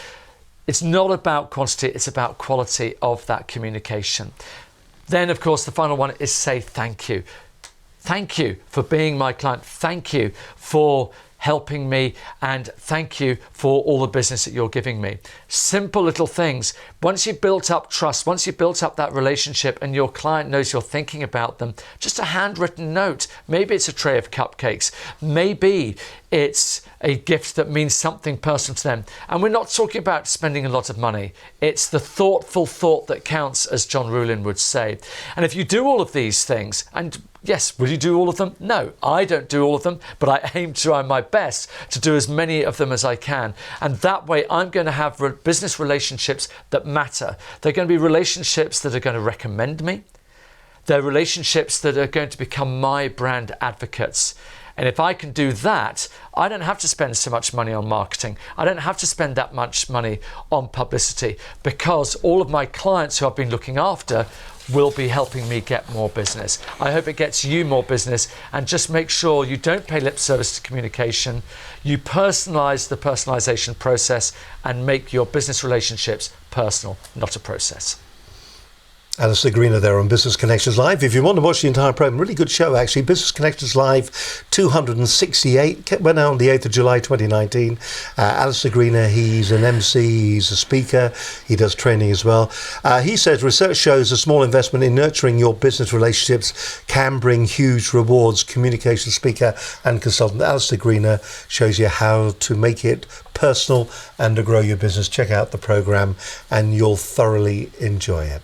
It's not about quantity, it's about quality of that communication. Then, of course, the final one is say thank you. Thank you for being my client. Thank you for helping me, and thank you for all the business that you're giving me. Simple little things. Once you've built up trust, once you've built up that relationship and your client knows you're thinking about them, just a handwritten note. Maybe it's a tray of cupcakes. Maybe it's a gift that means something personal to them. And we're not talking about spending a lot of money. It's the thoughtful thought that counts, as John Rulin would say. And if you do all of these things, and yes, will you do all of them? No, I don't do all of them, but I aim to try my best to do as many of them as I can. And that way I'm going to have business relationships that matter. They're going to be relationships that are going to recommend me. They're relationships that are going to become my brand advocates. And if I can do that, I don't have to spend so much money on marketing. I don't have to spend that much money on publicity, because all of my clients who I've been looking after will be helping me get more business. I hope it gets you more business, and just make sure you don't pay lip service to communication. You personalize the personalization process and make your business relationships personal, not a process. Alistair Greener there on Business Connections Live. If you want to watch the entire programme, really good show actually. Business Connections Live 268, went out on the 8th of July 2019. Alistair Greener, he's an MC, he's a speaker, he does training as well. He says research shows a small investment in nurturing your business relationships can bring huge rewards. Communication speaker and consultant Alistair Greener shows you how to make it personal and to grow your business. Check out the programme and you'll thoroughly enjoy it.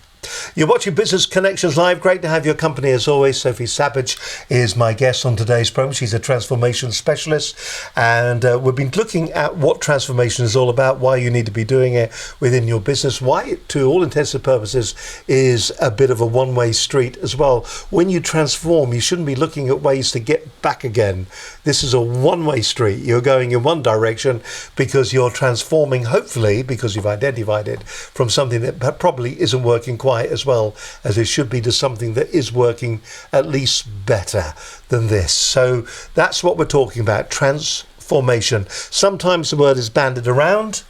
You're watching Business Connections Live. Great to have your company as always. Sophie Sabbage is my guest on today's program. She's a transformation specialist, and we've been looking at what transformation is all about, why you need to be doing it within your business, why it, to all intents and purposes, is a bit of a one-way street as well. When you transform, you shouldn't be looking at ways to get back again. This is a one-way street. You're going in one direction because you're transforming, hopefully, because you've identified it, from something that probably isn't working quite as well as it should be to something that is working at least better than this. So that's what we're talking about, transformation. Sometimes the word is bandied around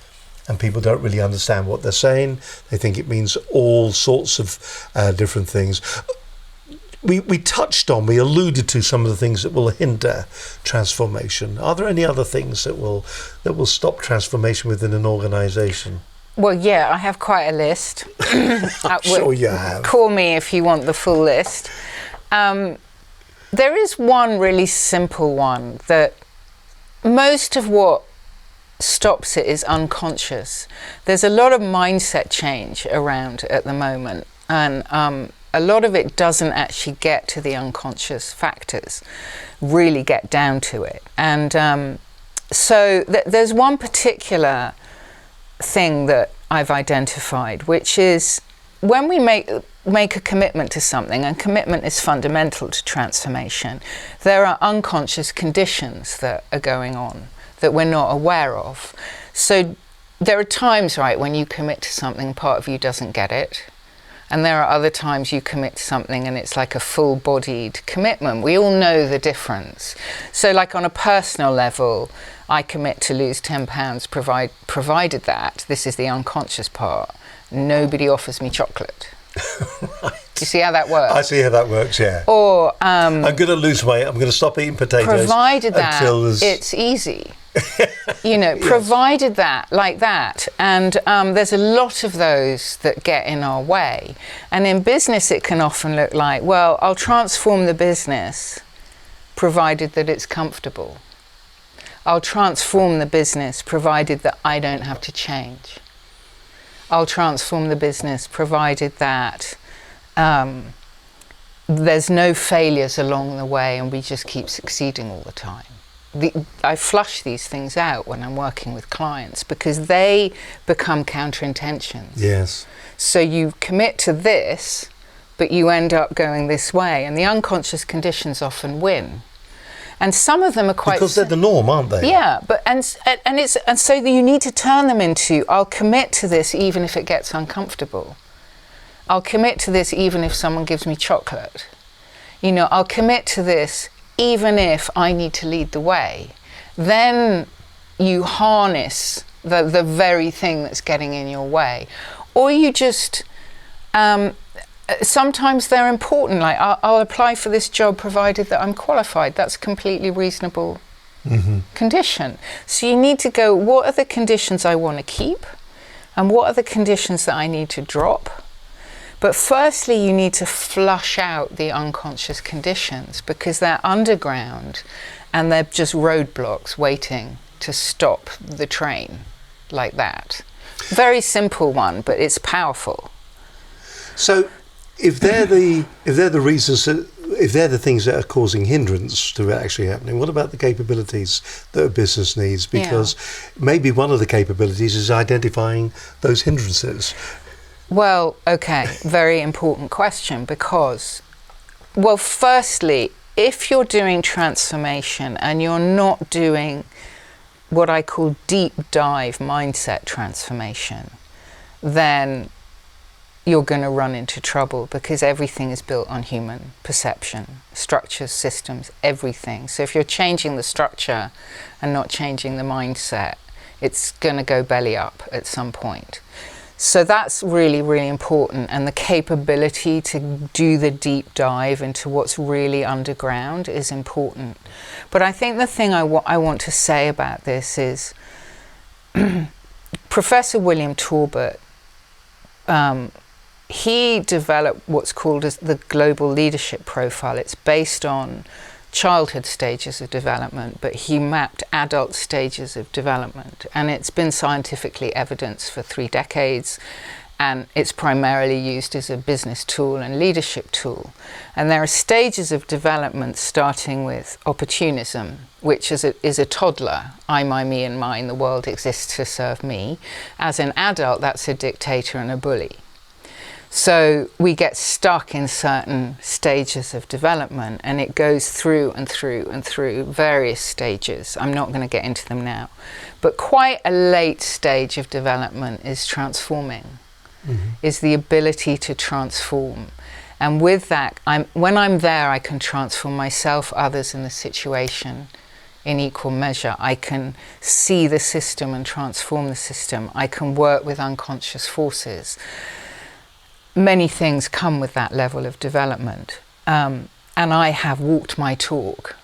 and people don't really understand what they're saying. They think it means all sorts of different things. We alluded to some of the things that will hinder transformation. Are there any other things that will stop transformation within an organisation? Well, yeah, I have quite a list. I'm sure you have. Call me if you want the full list. There is one really simple one that most of what stops it is unconscious. There's a lot of mindset change around at the moment, and a lot of it doesn't actually get to the unconscious factors, really get down to it. And so there's one particular thing that I've identified, which is when we make a commitment to something, and commitment is fundamental to transformation, there are unconscious conditions that are going on that we're not aware of. So there are times, right, when you commit to something, part of you doesn't get it. And there are other times you commit to something and it's like a full-bodied commitment. We all know the difference. So like on a personal level, I commit to lose £10 provided that, this is the unconscious part, nobody offers me chocolate. Right. Do you see how that works? I see how that works, yeah. Or I'm going to lose weight, I'm going to stop eating potatoes. Provided that it's easy. Provided that, like that. And there's a lot of those that get in our way. And in business, it can often look like, well, I'll transform the business provided that it's comfortable. I'll transform the business provided that I don't have to change. I'll transform the business provided that there's no failures along the way and we just keep succeeding all the time. I flush these things out when I'm working with clients because they become counterintentions. Yes. So you commit to this, but you end up going this way, and the unconscious conditions often win. And some of them are quite because they're the norm, aren't they? Yeah, but and so you need to turn them into, I'll commit to this even if it gets uncomfortable. I'll commit to this even if someone gives me chocolate. I'll commit to this even if I need to lead the way. Then you harness the very thing that's getting in your way. Or you just, sometimes they're important, like I'll apply for this job provided that I'm qualified. That's a completely reasonable condition. So you need to go, what are the conditions I want to keep? And what are the conditions that I need to drop? But firstly, you need to flush out the unconscious conditions because they're underground and they're just roadblocks waiting to stop the train, like that. Very simple one, but it's powerful. So if they're the reasons, if they're the things that are causing hindrance to it actually happening, what about the capabilities that a business needs? Because maybe one of the capabilities is identifying those hindrances. Well, okay, very important question because, well, firstly, if you're doing transformation and you're not doing what I call deep dive mindset transformation, then you're going to run into trouble because everything is built on human perception, structures, systems, everything. So if you're changing the structure and not changing the mindset, it's going to go belly up at some point. So that's really, really important, and the capability to do the deep dive into what's really underground is important. But I think the thing I want to say about this is Professor William Talbot, he developed what's called as the global leadership profile. It's based on childhood stages of development, but he mapped adult stages of development, and it's been scientifically evidenced for 3 decades, and it's primarily used as a business tool and leadership tool. And there are stages of development starting with opportunism, which is a toddler. I, my, me and mine, the world exists to serve me. As an adult, that's a dictator and a bully. So we get stuck in certain stages of development, and it goes through and through and through various stages. I'm not going to get into them now. But quite a late stage of development is transforming, is the ability to transform. And with that, when I'm there, I can transform myself, others, and the situation in equal measure. I can see the system and transform the system. I can work with unconscious forces. Many things come with that level of development. And I have walked my talk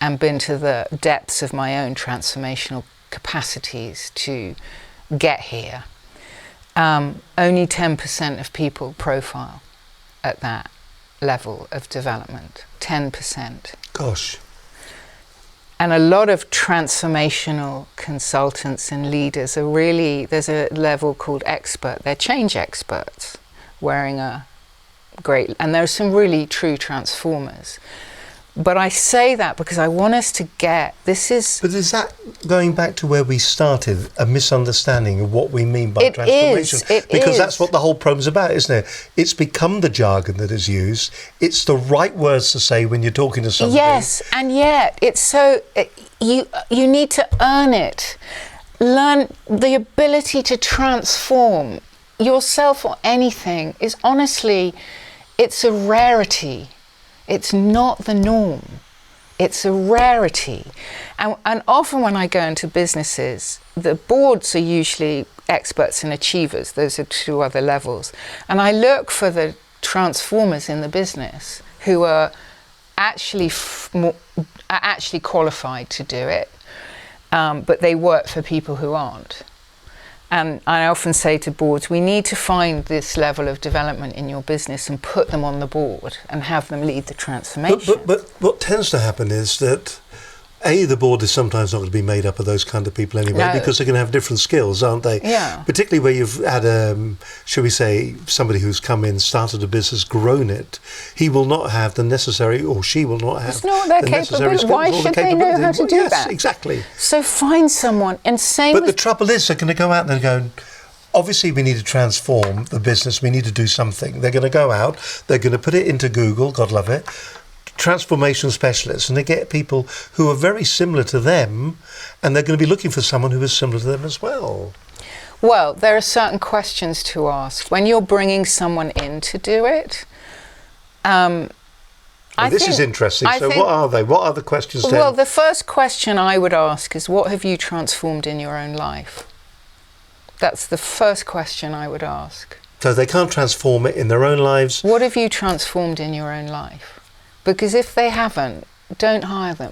and been to the depths of my own transformational capacities to get here. Only 10% of people profile at that level of development. 10%. Gosh. And a lot of transformational consultants and leaders are really, there's a level called expert. They're change experts, wearing a great, and there are some really true transformers. But I say that because I want us to get, this is... But is that going back to where we started, a misunderstanding of what we mean by transformation? Because that's what the whole program's about, isn't it? It's become the jargon that is used. It's the right words to say when you're talking to somebody. Yes, and yet it's so, you need to earn it. Learn the ability to transform yourself or anything is honestly, it's a rarity. It's not the norm. It's a rarity. And often when I go into businesses, the boards are usually experts and achievers. Those are 2 other levels. And I look for the transformers in the business who are actually qualified to do it, but they work for people who aren't. And I often say to boards, we need to find this level of development in your business and put them on the board and have them lead the transformation. But what tends to happen is that, the board is sometimes not going to be made up of those kind of people anyway, because they're going to have different skills, aren't they? Yeah. Particularly where you've had, shall we say, somebody who's come in, started a business, grown it. He will not have the necessary, or she will not have the necessary skills. Why should they know how to do that? Exactly. So find someone, and same But the trouble is, they're going to go out and they're going, obviously we need to transform the business, we need to do something. They're going to go out, they're going to put it into Google, God love it, transformation specialists, and they get people who are very similar to them, and they're going to be looking for someone who is similar to them as well. Well, there are certain questions to ask when you're bringing someone in to do it. This is interesting. So what are they? What are the questions then? Well, the first question I would ask is, what have you transformed in your own life? That's the first question I would ask. So they can't transform it in their own lives. What have you transformed in your own life? Because if they haven't, don't hire them.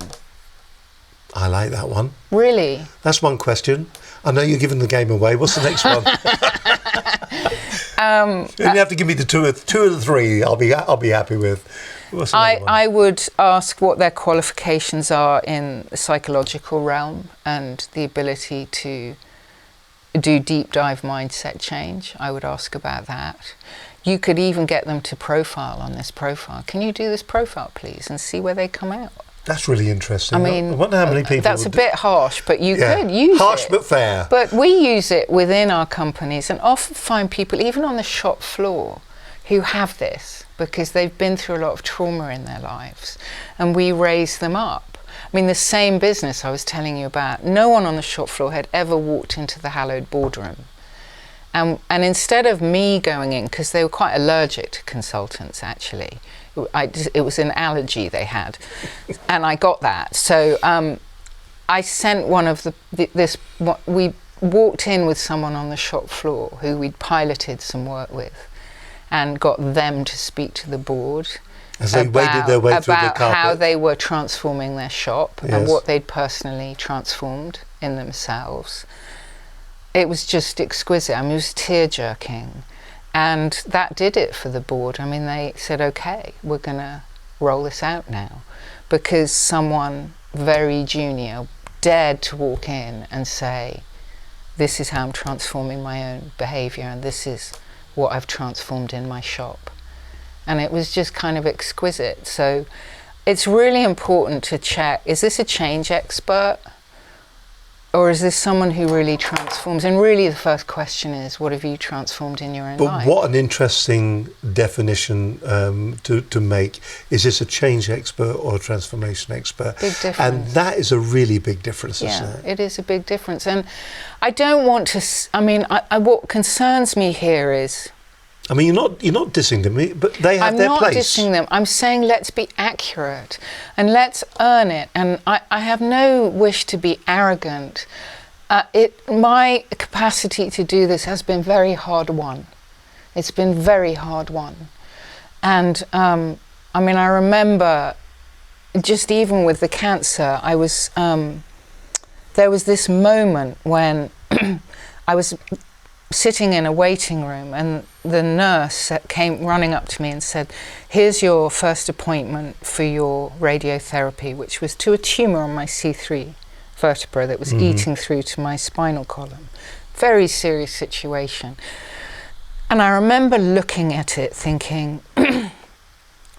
I like that one. Really? That's one question. I know you're giving the game away. What's the next one? You have to give me the two of the 3. I'll be happy with. I would ask what their qualifications are in the psychological realm and the ability to do deep dive mindset change. I would ask about that. You could even get them to profile on this profile. Can you do this profile, please, and see where they come out? That's really interesting. I mean, I wonder how many people. That's a bit harsh, but you could use it. Harsh but fair. But we use it within our companies, and often find people, even on the shop floor, who have this because they've been through a lot of trauma in their lives, and we raise them up. I mean, the same business I was telling you about, no one on the shop floor had ever walked into the hallowed boardroom. And instead of me going in, because they were quite allergic to consultants actually, it was an allergy they had, and I got that. So I sent one of walked in with someone on the shop floor who we'd piloted some work with and got them to speak to the board As they waded their way through the about carpet. how they were transforming their shop Yes. and what they'd personally transformed in themselves. It was just exquisite. I mean, it was tear-jerking. And that did it for the board. I mean, they said, okay, we're going to roll this out now. Because someone very junior dared to walk in and say, this is how I'm transforming my own behaviour, and this is what I've transformed in my shop. And it was just kind of exquisite. So it's really important to check, is this a change expert? Or is this someone who really transforms? And really the first question is, what have you transformed in your own life? But what an interesting definition to make. Is this a change expert or a transformation expert? Big difference. And that is a really big difference, isn't Yeah, it? it is a big difference. And I don't want to, what concerns me here is, I mean, you're not dissing them, but they have their place. I'm not dissing them. I'm saying let's be accurate and let's earn it. And I have no wish to be arrogant. My capacity to do this has been very hard won. It's been very hard won. And I remember just even with the cancer, there was this moment when I was sitting in a waiting room and the nurse came running up to me and said, here's your first appointment for your radiotherapy, which was to a tumour on my C3 vertebra that was eating through to my spinal column. Very serious situation. And I remember looking at it thinking,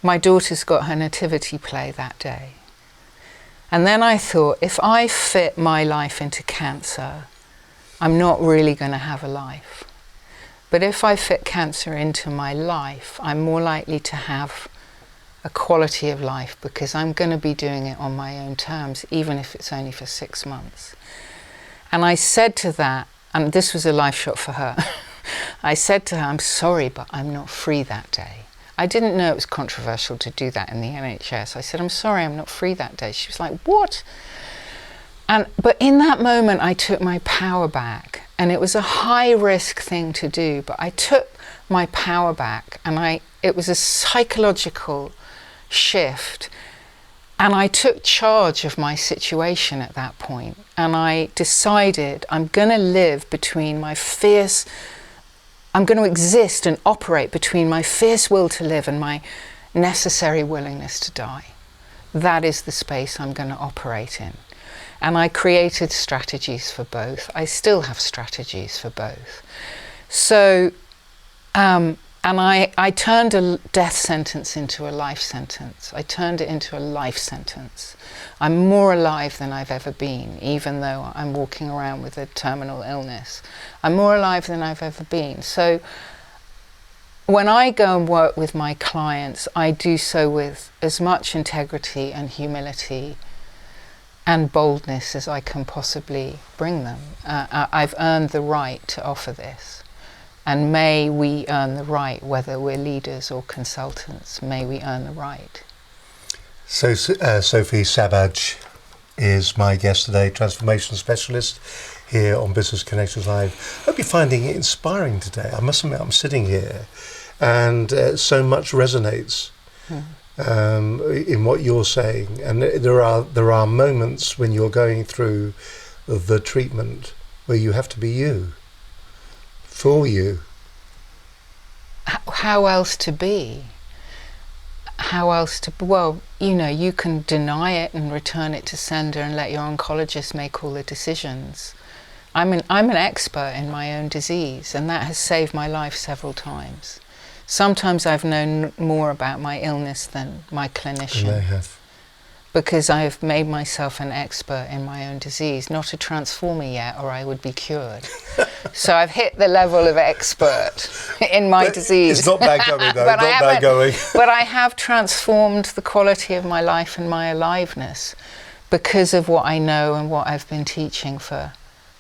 my daughter's got her nativity play that day. And then I thought, if I fit my life into cancer, I'm not really going to have a life. But if I fit cancer into my life, I'm more likely to have a quality of life because I'm going to be doing it on my own terms, even if it's only for 6 months. And I said to that, and this was a life shot for her, I said to her, I'm sorry, but I'm not free that day. I didn't know it was controversial to do that in the NHS. I said, I'm sorry, I'm not free that day. She was like, what? But in that moment, I took my power back, and it was a high-risk thing to do, but I took my power back, and it was a psychological shift, and I took charge of my situation at that point, and I decided I'm going to live between I'm going to exist and operate between my fierce will to live and my necessary willingness to die. That is the space I'm going to operate in. And I created strategies for both. I still have strategies for both. So, and I turned a death sentence into a life sentence. I turned it into a life sentence. I'm more alive than I've ever been, even though I'm walking around with a terminal illness. I'm more alive than I've ever been. So when I go and work with my clients, I do so with as much integrity and humility and boldness as I can possibly bring them. I've earned the right to offer this. And may we earn the right, whether we're leaders or consultants, may we earn the right. So Sophie Sabbage is my guest today, transformation specialist here on Business Connections Live. I hope you're finding it inspiring today. I must admit, I'm sitting here and so much resonates in what you're saying. And there are moments when you're going through the treatment where you have to be you, for you. How else to be? Well, you can deny it and return it to sender and let your oncologist make all the decisions. I'm an expert in my own disease, and that has saved my life several times. Sometimes I've known more about my illness than my clinician. And they have. Because I have made myself an expert in my own disease, not a transformer yet, or I would be cured. So I've hit the level of expert in my disease. It's not bad going, though. Not bad going. But I have transformed the quality of my life and my aliveness because of what I know and what I've been teaching for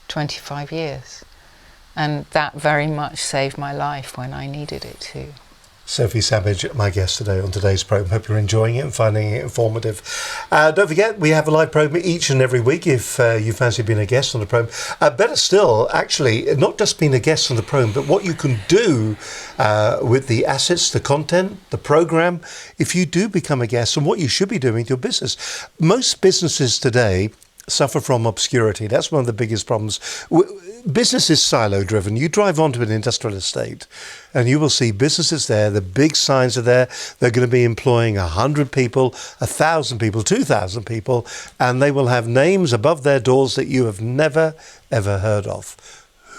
25 years. And that very much saved my life when I needed it to. Sophie Sabbage, my guest today on today's programme. Hope you're enjoying it and finding it informative. Don't forget, we have a live programme each and every week if you fancy being a guest on the programme. Better still, actually, not just being a guest on the programme, but what you can do with the assets, the content, the programme, if you do become a guest, and what you should be doing with your business. Most businesses today suffer from obscurity. That's one of the biggest problems. Business is silo-driven. You drive onto an industrial estate and you will see businesses there. The big signs are there. They're going to be employing 100 people, 1,000 people, 2,000 people, and they will have names above their doors that you have never, ever heard of.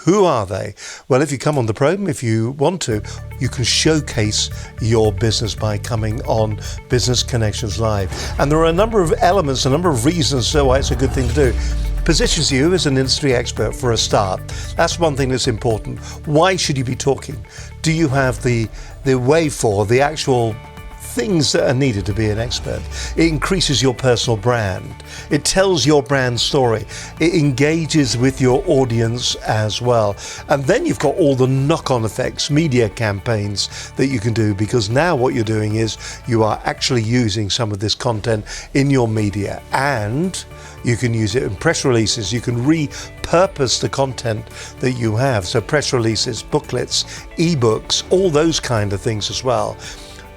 Who are they? Well, if you come on the program, if you want to, you can showcase your business by coming on Business Connections Live. And there are a number of elements, a number of reasons why it's a good thing to do. Positions you as an industry expert for a start. That's one thing that's important. Why should you be talking? Do you have the way for the actual things that are needed to be an expert? It increases your personal brand. It tells your brand story. It engages with your audience as well. And then you've got all the knock-on effects, media campaigns that you can do, because now what you're doing is you are actually using some of this content in your media, and you can use it in press releases. You can repurpose the content that you have. So press releases, booklets, ebooks, all those kind of things as well.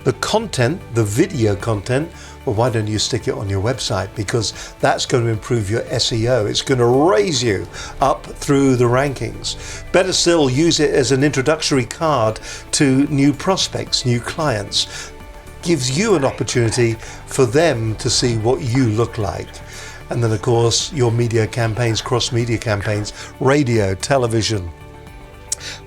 The content, the video content, well, why don't you stick it on your website? Because that's going to improve your SEO. It's going to raise you up through the rankings. Better still, use it as an introductory card to new prospects, new clients. Gives you an opportunity for them to see what you look like. And then, of course, your media campaigns, cross-media campaigns, radio, television,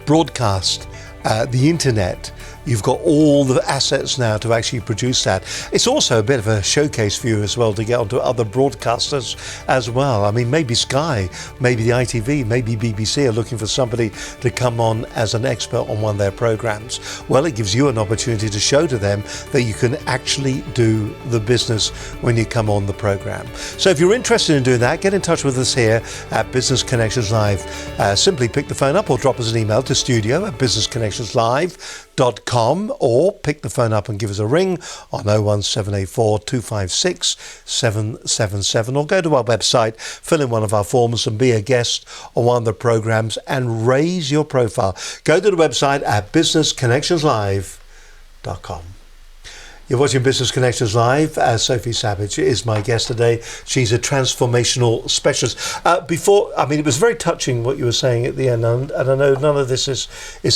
broadcast, the internet. You've got all the assets now to actually produce that. It's also a bit of a showcase for you as well to get onto other broadcasters as well. I mean, maybe Sky, maybe the ITV, maybe BBC are looking for somebody to come on as an expert on one of their programs. Well, it gives you an opportunity to show to them that you can actually do the business when you come on the program. So if you're interested in doing that, get in touch with us here at Business Connections Live. Simply pick the phone up or drop us an email to studio@businessconnectionslive.com, or pick the phone up and give us a ring on 01784 256 777, or go to our website, fill in one of our forms and be a guest on one of the programs and raise your profile. Go to the website at businessconnectionslive.com. You're watching Business Connections Live. Sophie Sabbage is my guest today. She's a transformational specialist. It was very touching what you were saying at the end, and I know none of this is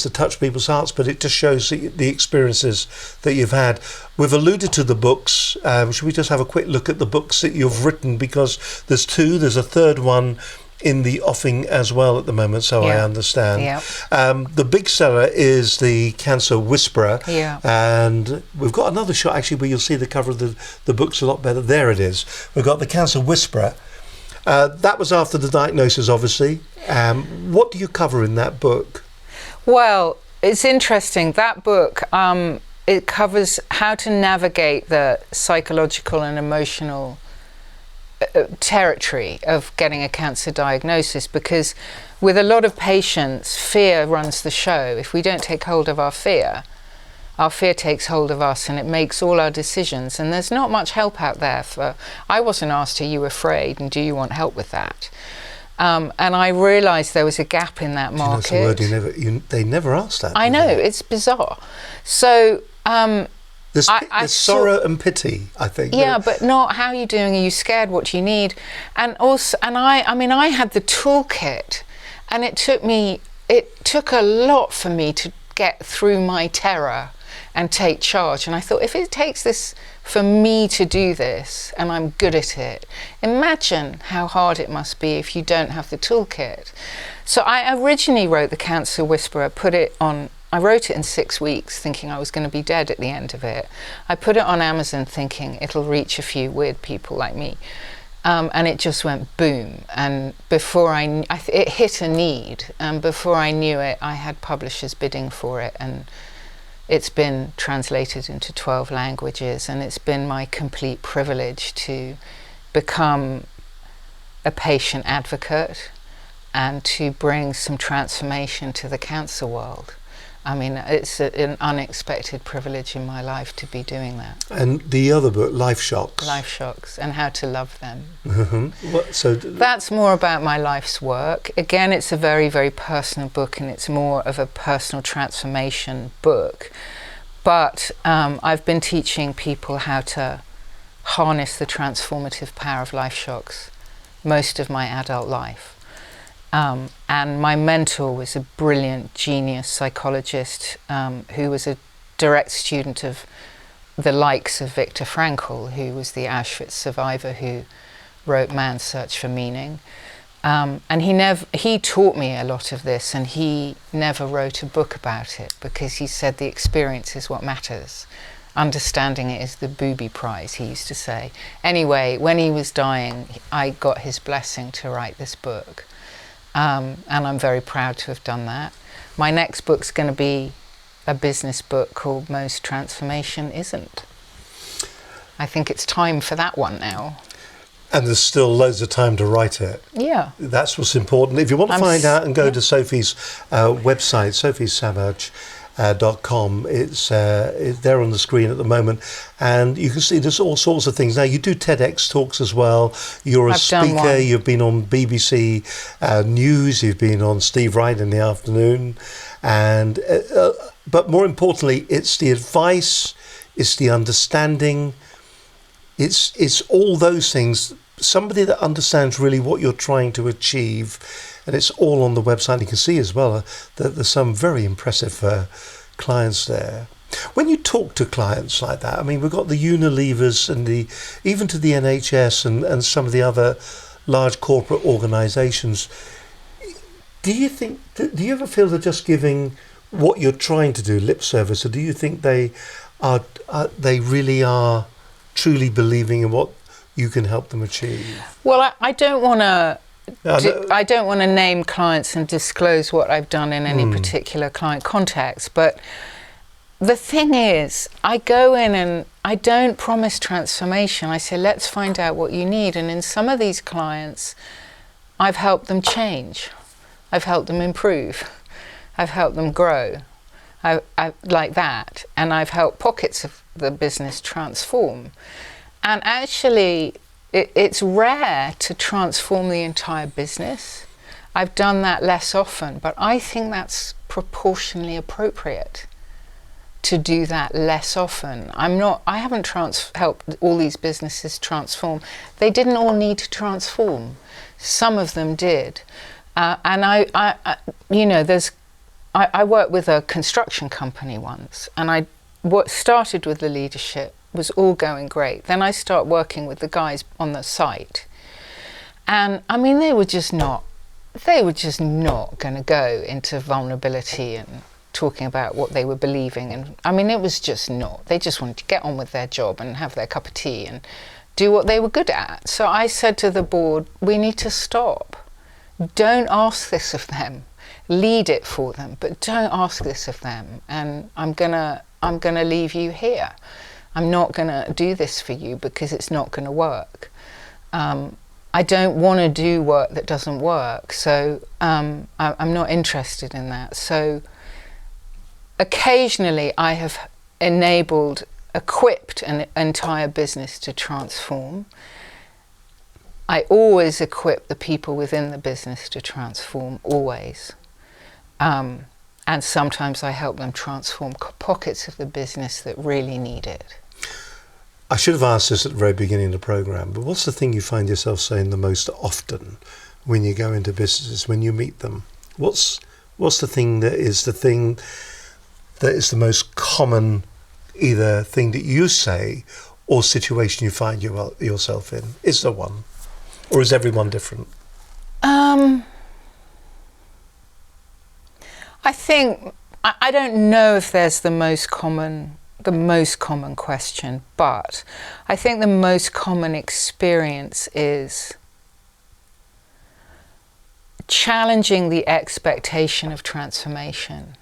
to touch people's hearts, but it just shows the experiences that you've had. We've alluded to the books. Should we just have a quick look at the books that you've written? Because there's two. There's a third one in the offing as well at the moment, so I understand. Yeah. The big seller is the Cancer Whisperer, Yeah. and we've got another shot actually where you'll see the cover of the book's a lot better. There it is. We've got the Cancer Whisperer. That was after the diagnosis, obviously. What do you cover in that book? Well, it's interesting. That book, it covers how to navigate the psychological and emotional territory of getting a cancer diagnosis, because with a lot of patients, fear runs the show. If we don't take hold of our fear takes hold of us, and it makes all our decisions, and there's not much help out there I wasn't asked, are you afraid, and do you want help with that? And I realised there was a gap in that market. That's a word they never asked that. I know, it's bizarre. So there's sorrow and pity, I think. Yeah, but not how are you doing? Are you scared? What do you need? And also, I had the toolkit, and it took a lot for me to get through my terror and take charge. And I thought, if it takes this for me to do this, and I'm good at it, imagine how hard it must be if you don't have the toolkit. So I originally wrote The Cancer Whisperer, I wrote it in 6 weeks, thinking I was going to be dead at the end of it. I put it on Amazon thinking it'll reach a few weird people like me. And it just went boom. And before it hit a need. And before I knew it, I had publishers bidding for it. And it's been translated into 12 languages. And it's been my complete privilege to become a patient advocate and to bring some transformation to the cancer world. I mean, it's an unexpected privilege in my life to be doing that. And the other book, Life Shocks. Life Shocks and How to Love Them. That's more about my life's work. Again, it's a very, very personal book, and it's more of a personal transformation book. But I've been teaching people how to harness the transformative power of life shocks most of my adult life. And my mentor was a brilliant, genius psychologist who was a direct student of the likes of Viktor Frankl, who was the Auschwitz survivor who wrote Man's Search for Meaning. And he taught me a lot of this, and he never wrote a book about it because he said the experience is what matters. Understanding it is the booby prize, he used to say. Anyway, when he was dying, I got his blessing to write this book. And I'm very proud to have done that. My next book's going to be a business book called Most Transformation Isn't. I think it's time for that one now. And there's still loads of time to write it. Yeah. That's what's important. If you want to find out and go to Sophie's website, sophiesavage.com, it's there on the screen at the moment, and you can see there's all sorts of things. Now, you do TEDx talks as well. You're a speaker. You've been on BBC News. You've been on Steve Wright in the afternoon, and but more importantly, it's the advice, it's the understanding. It's all those things. Somebody that understands really what you're trying to achieve, and it's all on the website. You can see as well that there's some very impressive clients there. When you talk to clients like that, I mean, we've got the Unilevers and even to the NHS and some of the other large corporate organisations. Do you ever feel they're just giving what you're trying to do lip service, or do you think they really are truly believing in what you can help them achieve? Well, I don't want to. I don't want to name clients and disclose what I've done in any particular client context. But the thing is, I go in and I don't promise transformation. I say, let's find out what you need. And in some of these clients, I've helped them change. I've helped them improve. I've helped them grow. I like that. And I've helped pockets of the business transform. And actually, it's rare to transform the entire business. I've done that less often, but I think that's proportionally appropriate to do that less often. I haven't helped all these businesses transform. They didn't all need to transform. Some of them did. And I worked with a construction company once, and what started with the leadership was all going great. Then I start working with the guys on the site, and I mean, they were just not going to go into vulnerability and talking about what they were believing. And I mean, it was just not. They just wanted to get on with their job and have their cup of tea and do what they were good at. So I said to the board, we need to stop. Don't ask this of them. Lead it for them, but don't ask this of them. And I'm gonna leave you here. I'm not gonna do this for you because it's not gonna work. I don't want to do work that doesn't work, so I'm not interested in that. So occasionally I have equipped an entire business to transform. I always equip the people within the business to transform, always. And sometimes I help them transform pockets of the business that really need it. I should have asked this at the very beginning of the programme, but what's the thing you find yourself saying the most often when you go into businesses, when you meet them? What's the thing that is the most common either thing that you say or situation you find yourself in? Is there one? Or is everyone different? I think, I don't know if there's the most common question, but I think the most common experience is challenging the expectation of transformation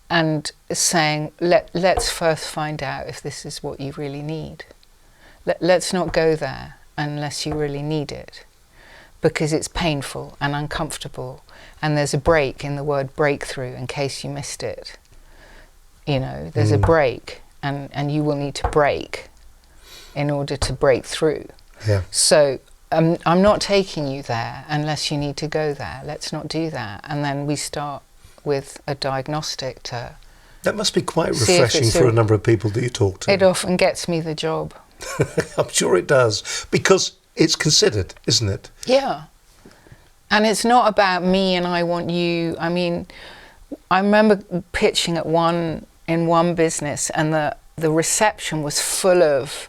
and saying, let's first find out if this is what you really need. Let's not go there unless you really need it. because it's painful and uncomfortable. And there's a break in the word breakthrough, in case you missed it. You know, there's a break, and you will need to break in order to break through. Yeah. So I'm not taking you there unless you need to go there. Let's not do that. And then we start with a diagnostic to... That must be quite refreshing for a number of people that you talk to. It often gets me the job. I'm sure it does, because it's considered, isn't it? Yeah. And it's not about me and I want you. I mean, I remember pitching in one business, and the reception was full of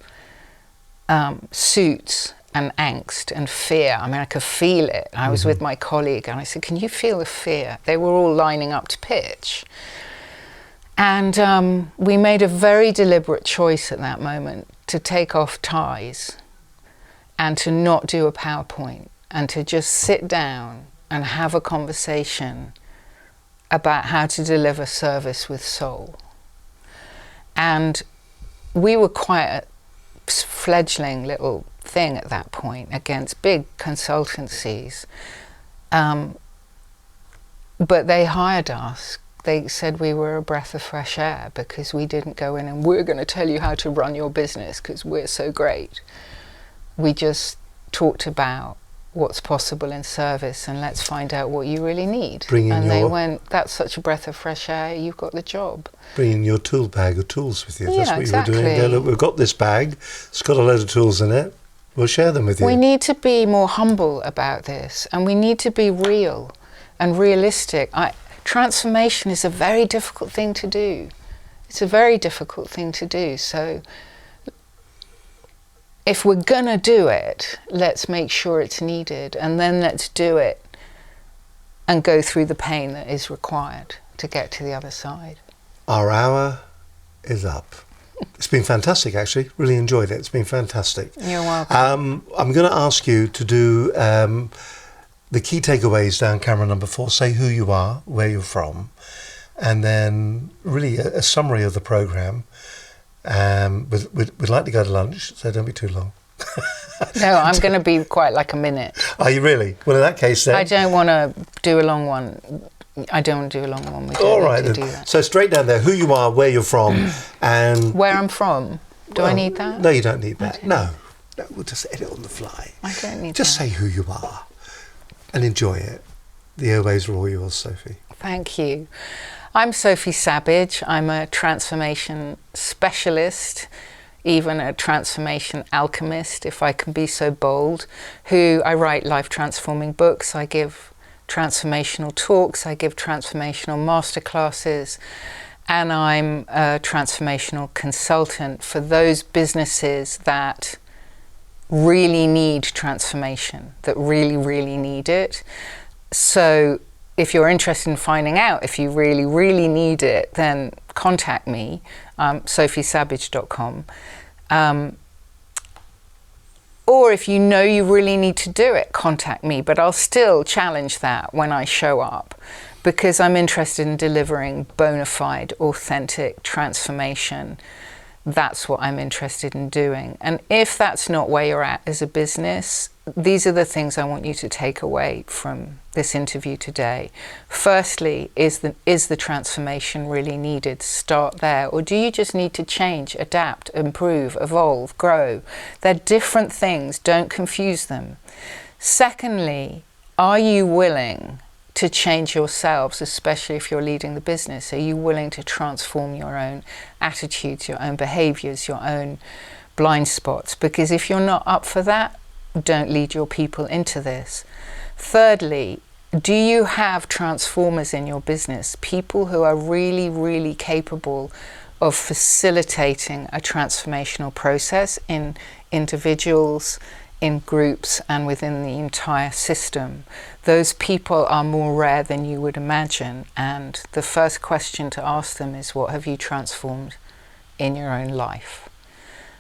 suits and angst and fear. I mean, I could feel it. I was with my colleague and I said, can you feel the fear? They were all lining up to pitch. And we made a very deliberate choice at that moment to take off ties and to not do a PowerPoint and to just sit down and have a conversation about how to deliver service with soul. And we were quite a fledgling little thing at that point against big consultancies. But they hired us. They said we were a breath of fresh air because we didn't go in and we're going to tell you how to run your business because we're so great. We just talked about what's possible in service and let's find out what you really need. They went, that's such a breath of fresh air, you've got the job. Bring in your tool bag of tools with you. Yeah, that's what exactly. you were doing. Look, we've got this bag, it's got a load of tools in it, we'll share them with you. We need to be more humble about this, and we need to be real and realistic. Transformation is a very difficult thing to do. It's a very difficult thing to do. So if we're gonna do it, let's make sure it's needed, and then let's do it and go through the pain that is required to get to the other side. Our hour is up. It's been fantastic, actually. Really enjoyed it. It's been fantastic. You're welcome. I'm going to ask you to do the key takeaways down camera number 4. Say who you are, where you're from, and then really a summary of the programme. We'd like to go to lunch, so don't be too long. No, I'm going to be quite like a minute. Are you really? Well, in that case then... I don't want to do a long one. I don't want to do a long one. We don't need to do that. So straight down there, who you are, where you're from, and... Where I'm from. Do I need that? No, you don't need that. No, we'll just edit on the fly. I don't need just that. Say who you are and enjoy it. The airways are all yours, Sophie. Thank you. I'm Sophie Sabbage. I'm a transformation specialist, even a transformation alchemist, if I can be so bold, I write life-transforming books, I give transformational talks, I give transformational masterclasses, and I'm a transformational consultant for those businesses that really need transformation, that really, really need it. So if you're interested in finding out if you really, really need it, then contact me, sophiesabage.com. Or if you know you really need to do it, contact me. But I'll still challenge that when I show up, because I'm interested in delivering bona fide, authentic transformation. That's what I'm interested in doing. And if that's not where you're at as a business, these are the things I want you to take away from this interview today. Firstly, is the transformation really needed? Start there. Or do you just need to change, adapt, improve, evolve, grow? They're different things. Don't confuse them. Secondly, are you willing to change yourselves, especially if you're leading the business? Are you willing to transform your own attitudes, your own behaviors, your own blind spots? Because if you're not up for that, don't lead your people into this. Thirdly, do you have transformers in your business? People who are really, really capable of facilitating a transformational process in individuals, in groups, and within the entire system. Those people are more rare than you would imagine, and the first question to ask them is, what have you transformed in your own life?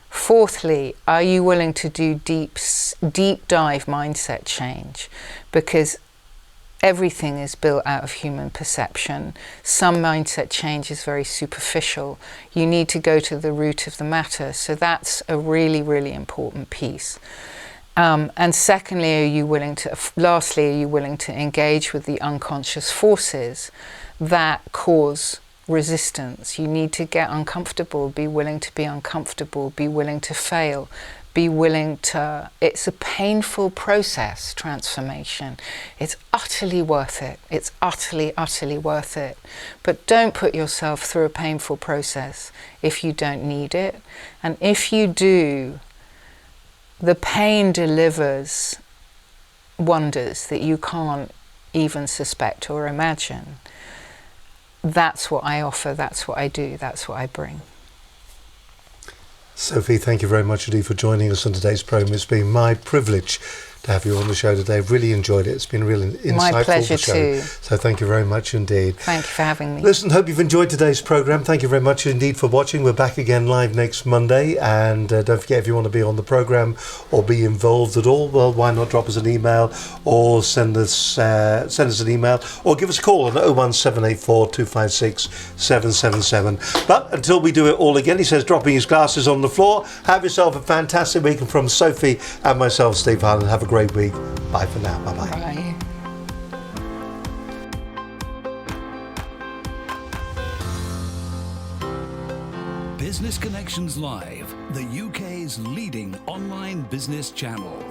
Fourthly, are you willing to do deep dive mindset change? Because everything is built out of human perception. Some mindset change is very superficial. You need to go to the root of the matter. So that's a really, really important piece. And secondly, lastly, are you willing to engage with the unconscious forces that cause resistance? You need to get uncomfortable, be willing to be uncomfortable, be willing to fail, be willing to... It's a painful process, transformation. It's utterly worth it. It's utterly, utterly worth it. But don't put yourself through a painful process if you don't need it. And if you do, the pain delivers wonders that you can't even suspect or imagine. That's what I offer, that's what I do, that's what I bring. Sophie, thank you very much indeed for joining us on today's program. It's been my privilege to have you on the show today. I've really enjoyed it. It's been a really insightful My pleasure show. too. So thank you very much indeed. Thank you for having me. Listen, hope you've enjoyed today's program. Thank you very much indeed for watching. We're back again live next Monday, and don't forget, if you want to be on the program or be involved at all, well, why not drop us an email or send us an email or give us a call on 01784 256 777. But until we do it all again, he says, dropping his glasses on the floor. Have yourself a fantastic week, and from Sophie and myself, Steve Highland, have a great week. Bye for now. Bye-bye. Bye. Business Connections Live, the UK's leading online business channel.